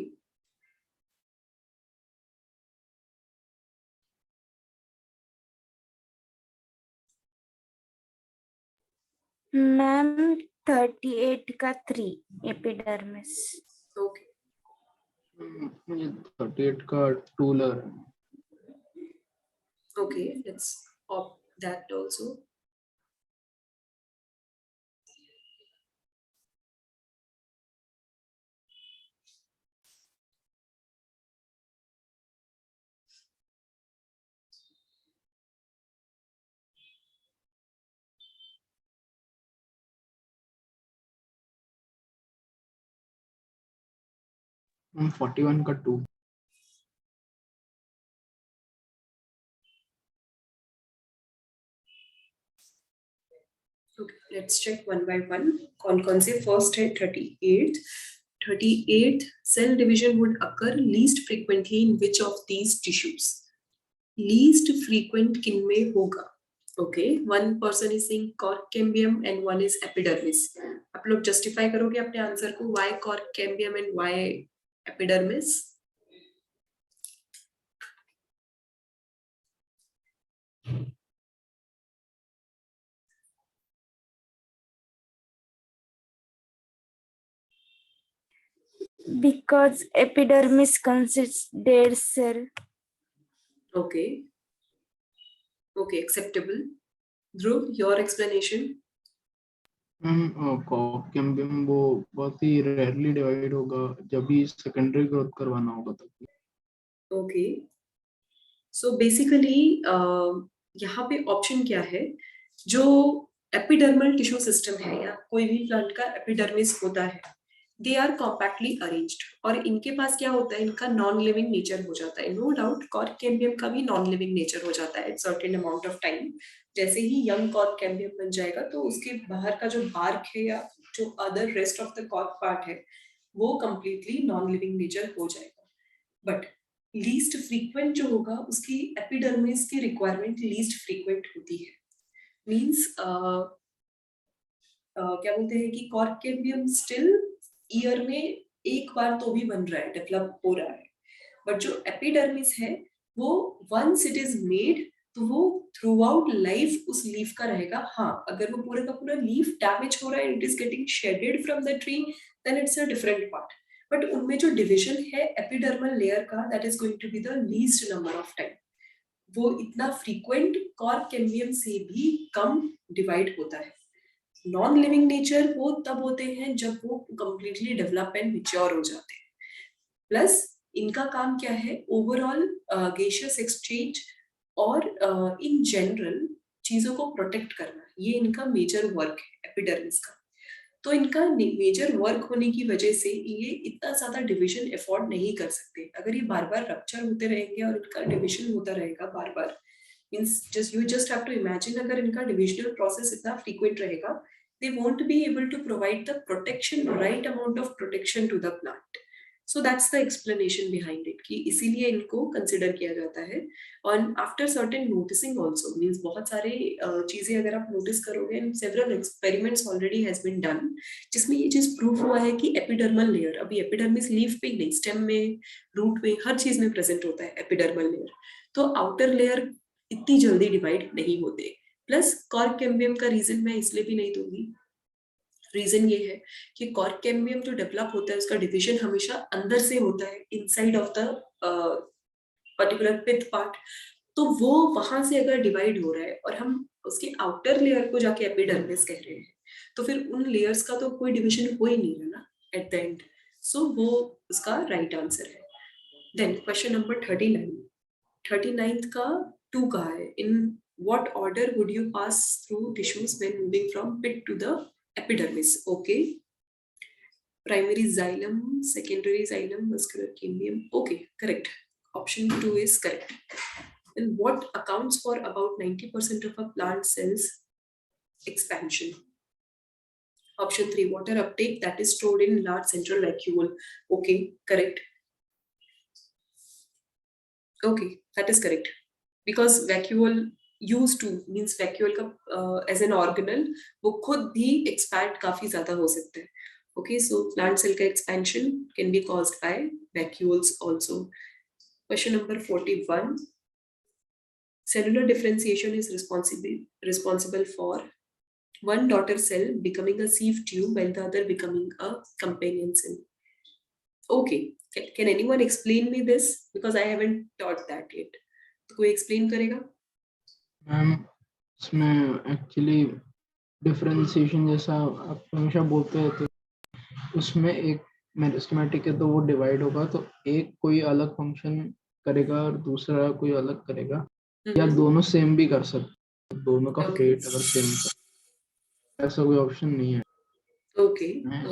मैम 38 का 3 एपिडर्मिस. Okay. मुझे 38 का 2 लग रहा है. Okay, let's opt that also. Ma'am 41 का 2. Okay, let's check one by one. कौन से first है 38. 38 cell division would occur least frequently in which of these tissues? Least frequent किन में होगा? Okay, one person is saying cork cambium and one is epidermis. आप लोग justify करोगे अपने आंसर को, why cork cambium and why epidermis? Because epidermis consists dead cell. Okay. Okay, acceptable. Dhruv, your explanation? Ma'am कॉक cambium वो बहुत ही rarely divide होगा जब भी सेकेंडरी ग्रोथ करवाना होगा तब. Okay. So basically यहाँ पे ऑप्शन क्या है, जो एपिडर्मल टिश्यू सिस्टम है या कोई भी प्लांट का एपिडर्मिस होता है, दे आर कॉम्पैक्टली अरेंज्ड और इनके पास क्या होता है, इनका नॉन लिविंग नेचर हो जाता है. नो डाउट कॉर्क कैम्बियम का भी नॉन लिविंग नेचर हो जाता है at certain amount of time. जैसे ही यंग कॉर्क कैम्बियम बन जाएगा तो उसके बाहर का जो बार्क है या जो other rest of the cork part है वो कंप्लीटली नॉन लिविंग नेचर हो जाएगा. बट लीस्ट फ्रीक्वेंट जो होगा उसकी एपिडर्मिस की रिक्वायरमेंट लीस्ट फ्रीक्वेंट होती है. मींस क्या बोलते हैं कि कॉर्क कैम्बियम स्टिल ईयर में एक बार तो भी बन रहा है, डेवलप हो रहा है. बट जो एपिडर्मिस है वो वंस इट इज मेड तो वो थ्रू आउट लाइफ उस लीफ का रहेगा। हाँ, अगर वो पूरे का पूरा लीफ डैमेज हो रहा है, it is getting shaded from the tree, then it's a different part. But उनमें जो डिविजन है एपिडर्मल लेयर का, that is going to be the least number of time. वो इतना फ्रीक्वेंट कॉर्क कैम्बियम से भी कम डिवाइड होता है। नॉन लिविंग नेचर वो तब होते हैं जब वो कंप्लीटली डेवलप एंड मैच्योर हो जाते हैं। प्लस इनका काम क्या है, ओवरऑल गेशियस एक्सचेंज और इन जनरल चीजों को प्रोटेक्ट करना, ये इनका मेजर वर्क है एपिडर्मिस का। तो इनका मेजर वर्क होने की वजह से ये इतना ज्यादा डिवीजन अफोर्ड नहीं कर सकते। अगर ये बार बार रप्चर होते रहेंगे और इनका डिवीजन होता रहेगा बार बार, means just you just have to imagine, अगर इनका डिविजनल प्रोसेस इतना फ्रीक्वेंट रहेगा, they won't be able to provide the protection, right amount of protection to the plant. So that's the explanation behind it, कि इसीलिए इनको consider किया जाता है। और after certain noticing also, means बहुत सारे चीजें अगर आप notice करोगे, and several experiments already has been done, जिसमें ये चीज proof हुआ है कि epidermal layer, अभी epidermis leaf पे ही नहीं, stem में, root में, हर चीज में present होता है epidermal layer। तो outer layer इतनी जल्दी divide नहीं होते। प्लस कॉर्क कैम्बियम का रीजन मैं इसलिए भी नहीं दूंगी, रीजन ये है कि कॉर्क कैम्बियम जो डेवलप होता है उसका डिवीजन हमेशा अंदर से होता है, inside of the particular pith part. तो वो वहां से अगर डिवाइड हो रहा है और हम उसके आउटर लेयर को जाके एपिडर्मिस कह रहे हैं, तो फिर उन लेयर्स का तो कोई डिवीजन हो ही नहीं रहा ना एट द एंड। सो वो उसका राइट आंसर है। देन क्वेश्चन नंबर 39 का 2 कहा है, इन what order would you pass through tissues when moving from pit to the epidermis? Okay, primary xylem, secondary xylem, muscular cambium. Okay, correct. Option 2 is correct. And what accounts for about 90% of a plant cell's expansion? Option 3, water uptake that is stored in large central vacuole. Okay, correct. Okay, that is correct. Because vacuole used to means vacuole का as an organelle वो खुद भी expand काफी ज्यादा हो सकते हैं। Okay, so plant cell का expansion can be caused by vacuoles also. Question number 41. Cellular differentiation is responsible for one daughter cell becoming a sieve tube while the other becoming a companion cell. Okay, can anyone explain me this? Because I haven't taught that yet. कोई explain करेगा? Ma'am इसमें actually differentiation जैसा आप हमेशा बोलते रहते, उसमें एक मेरिस्टेमेटिक है तो वो डिवाइड होगा, तो एक कोई अलग फंक्शन करेगा और दूसरा कोई अलग करेगा, या दोनों सेम भी कर सकते, दोनों का फेट अगर सेम कर, ऐसा कोई ऑप्शन नहीं है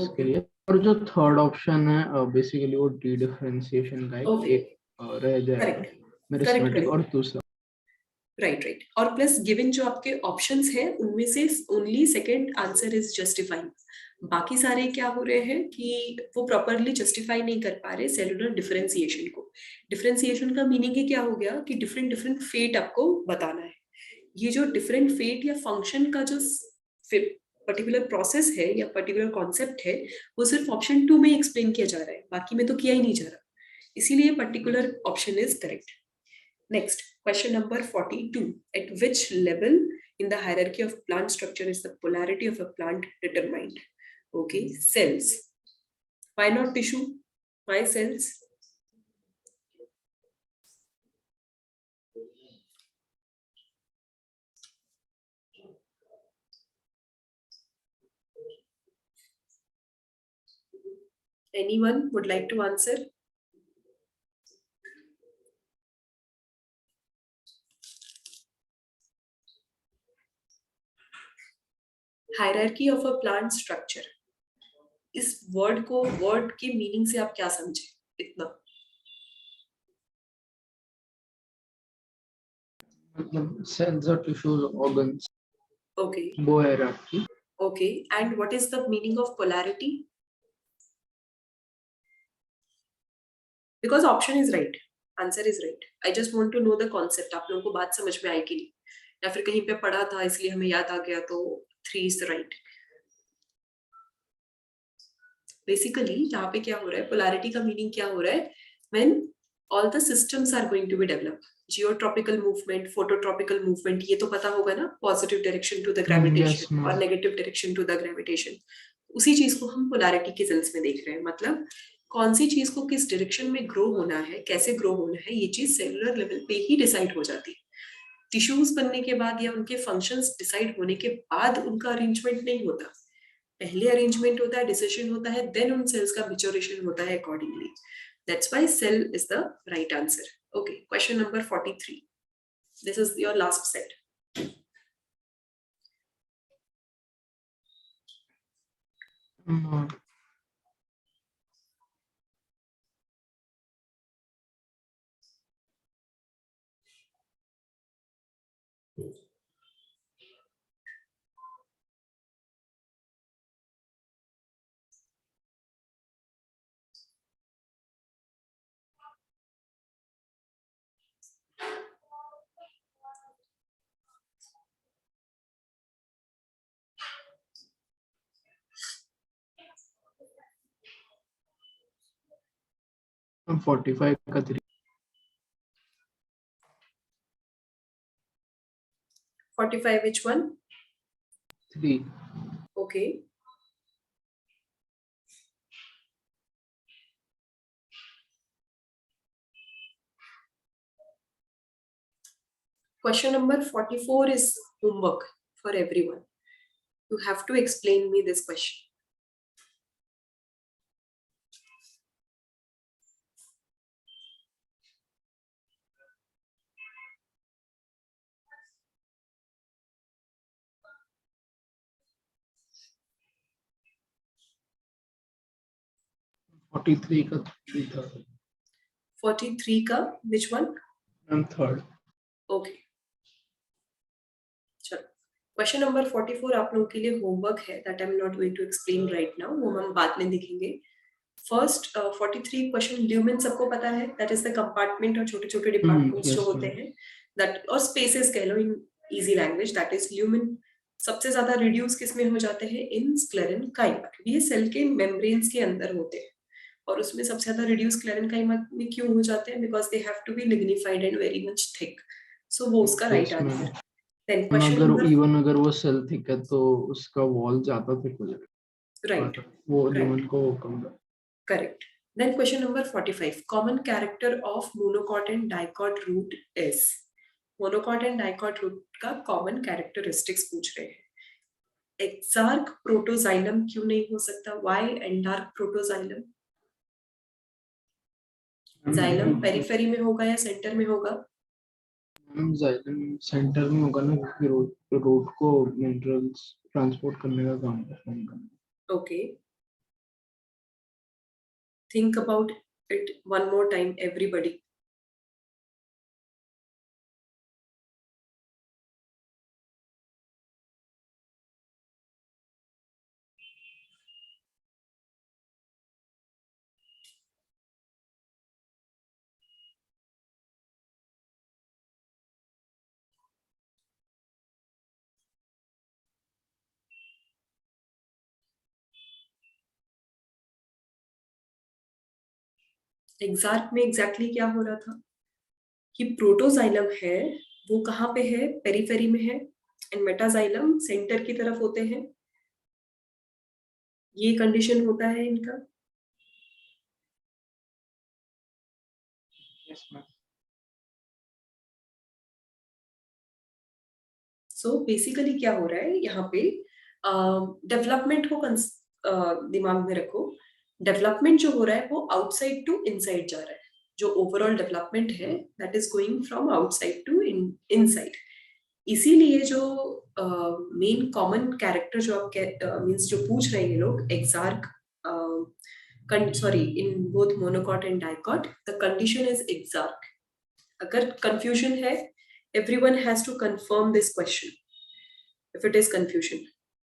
इसके लिए। और जो थर्ड ऑप्शन है बेसिकली वो डी डिफरेंशिएशन का एक रह जाएगा, मेरिस्टेमेटिक और दूसरा। राइट। और प्लस गिवन जो आपके ऑप्शंस हैं उनमें से only second answer is justifying, बाकी सारे क्या हो रहे हैं कि वो प्रॉपरली जस्टिफाई नहीं कर पा रहे सेलुलर डिफरेंशिएशन को। डिफरेंशिएशन का मीनिंग ही क्या हो गया कि डिफरेंट फेट आपको बताना है। ये जो डिफरेंट फेट या फंक्शन का जो पर्टिकुलर प्रोसेस है या पर्टिकुलर कॉन्सेप्ट है वो सिर्फ ऑप्शन 2 में एक्सप्लेन किया जा रहा है, बाकी में तो किया ही नहीं जा रहा, इसीलिए particular option is correct. Next, question number 42. At which level in the hierarchy of plant structure is the polarity of a plant determined? Okay, cells. Why not tissue? Why cells? Anyone would like to answer? Hierarchy of a plant structure, इस word को, word के meaning से आप क्या समझे इतना? मतलब cells और टिश्यूज, ऑर्गन्स। ओके, वो hierarchy. Okay, and what is the meaning of polarity? Because option is right, answer is right, I just want to know the concept, आप लोगों को बात समझ में आई कि नहीं, या फिर कहीं पे पढ़ा था इसलिए हमें याद आ गया तो 3 is right. बेसिकली यहाँ पे क्या हो रहा है, पोलैरिटी का मीनिंग क्या हो रहा है, when all the systems are going to be developed. Geotropical movement, phototropical movement, ये तो पता होगा ना, positive direction to the gravitation yes, और negative direction to the gravitation. उसी चीज को हम polarity के सेंस में देख रहे हैं. मतलब कौन सी चीज को किस डायरेक्शन में ग्रो होना है, कैसे ग्रो होना है, ये चीज सेलुलर लेवल पे ही डिसाइड हो जाती है. टिश्यूज बनने के बाद या उनके फंक्शंस डिसाइड होने के बाद उनका अरेंजमेंट नहीं होता. पहले अरेंजमेंट होता है, डिसीजन होता है, देन उन सेल्स का मैच्योरेशन होता है accordingly. That's why cell is the right answer. Okay, question number 43. This is your last set. I'm 45 का 3. 45, which one? 3. Okay. Question number 44 is homework for everyone. You have to explain me this question. का 3 था. 43 का which one? I'm 3rd. Okay. चलो, question number 44 आप लोगों के लिए homework है, that I am not going to explain right now, वो हम बाद में देखेंगे. फर्स्ट 43 क्वेश्चन, ल्यूमेन सबको पता है, दैट इज द कंपार्टमेंट और छोटे छोटे डिपार्टमेंट्स yes, जो होते हैं, दैट और स्पेसेस कह लो in easy language, that is lumen. सबसे ज्यादा रिड्यूस किस में हो जाते हैं? In sclerenchyma. ये सेल के मेम्ब्रेन्स के अंदर होते हैं और उसमें सबसे ज्यादा रिड्यूस स्क्लेरेनकाइमा में क्यों हो जाते हैं? Because they have to be lignified and very much thick. So वो उसका right answer. Then question number, even अगर वो सेल थिक है तो उसका वॉल ज्यादा थिक हो जाएगा. राइट, वो ल्यूमेन को कम. correct. Then question number 45. Common character of monocot and dicot root is. Monocot and dicot root का common characteristics पूछ रहे हैं. Exarch protoxylem क्यों नहीं हो सकता? Why endarch protoxylem? Xylem periphery में होगा या center में होगा? जाइलम सेंटर में होगा ना, क्योंकि रूट को मिनरल्स ट्रांसपोर्ट करने का काम परफॉर्म करना. Okay. Think about it one more time, everybody. Exarch में एग्जैक्टली क्या हो रहा था कि प्रोटोजाइलम है वो कहाँ पे है? पेरिफेरी में है, एंड मेटाजाइलम सेंटर की तरफ होते हैं. ये कंडीशन होता है इनका. yes, ma'am. सो बेसिकली क्या हो रहा है यहाँ पे? डेवलपमेंट को दिमाग में रखो. डेवलपमेंट जो हो रहा है वो आउटसाइड टू इनसाइड जा रहा है. जो ओवरऑल डेवलपमेंट है that is going from outside to inside. इसीलिए जो मेन कॉमन कैरेक्टर जो आप मींस जो पूछ रहे हैं लोग, exarch, sorry, in both monocot and dicot the condition is exarch. अगर कंफ्यूजन है, everyone has to confirm this question if it is confusion.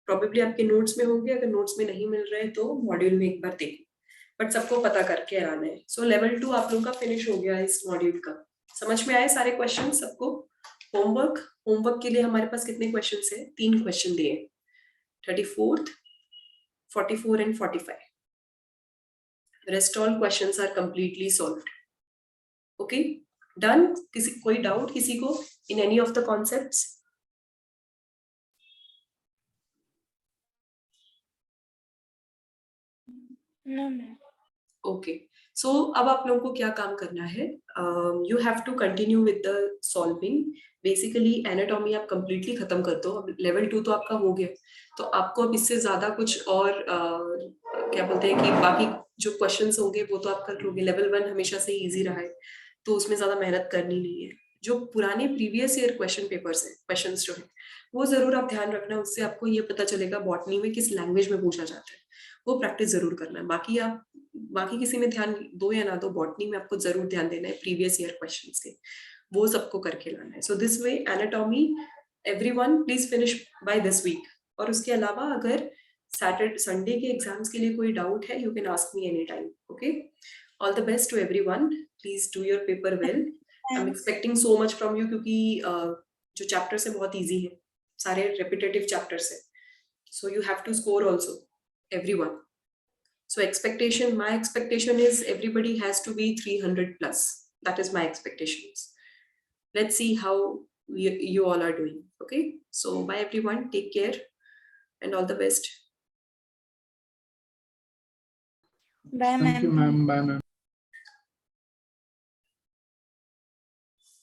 probably आपके नोट्स में होंगे, अगर नोट्स में नहीं मिल रहे तो मॉड्यूल में एक बार देखो, बट सबको पता करके आना है. सो लेवल 2 आप लोगों का फिनिश हो गया इस मॉड्यूल का. समझ में आए सारे क्वेश्चन सबको? होमवर्क के लिए हमारे पास कितने क्वेश्चंस हैं? 3 क्वेश्चन दिए, 34th, 44 and 45. Rest all questions are completely solved. Okay done. किसी कोई डाउट किसी को in any of the concepts? No, ma'am. Okay so अब आप लोगों को क्या काम करना है? You have to continue with the solving. Basically anatomy आप कंप्लीटली खत्म कर दो. अब लेवल 2 तो आपका हो गया, तो आपको अब इससे ज्यादा कुछ और क्या बोलते हैं कि बाकी जो क्वेश्चंस होंगे वो तो आप कर लोगे. लेवल 1 हमेशा से इजी रहा है, तो उसमें ज्यादा मेहनत करनी नहीं है. जो पुराने प्रीवियस ईयर क्वेश्चन पेपर्स है, क्वेश्चंस जो है वो जरूर आप ध्यान रखना. उससे आपको ये पता चलेगा बॉटनी में किस लैंग्वेज में पूछा जाता है. वो प्रैक्टिस जरूर करना है. बाकी किसी में ध्यान दो या ना दो, बॉटनी में आपको जरूर ध्यान देना है प्रीवियस ईयर क्वेश्चंस के. वो सबको करके लाना है. So this way anatomy everyone please finish by this week. और उसके अलावा अगर सैटरडे संडे के एग्जाम्स के लिए कोई डाउट है, you can ask me any time. Okay all the best to everyone. Please do your paper well. I am expecting so much from you, क्योंकि जो चैप्टर्स है बहुत इजी है, सारे रेपिटेटिव चैप्टर्स है. So you have to score also everyone. So my expectation is everybody has to be 300 plus. That is my expectations. Let's see how you all are doing. Okay, so bye everyone, take care and all the best. Bye, Thank you, ma'am. ma'am. Bye, ma'am.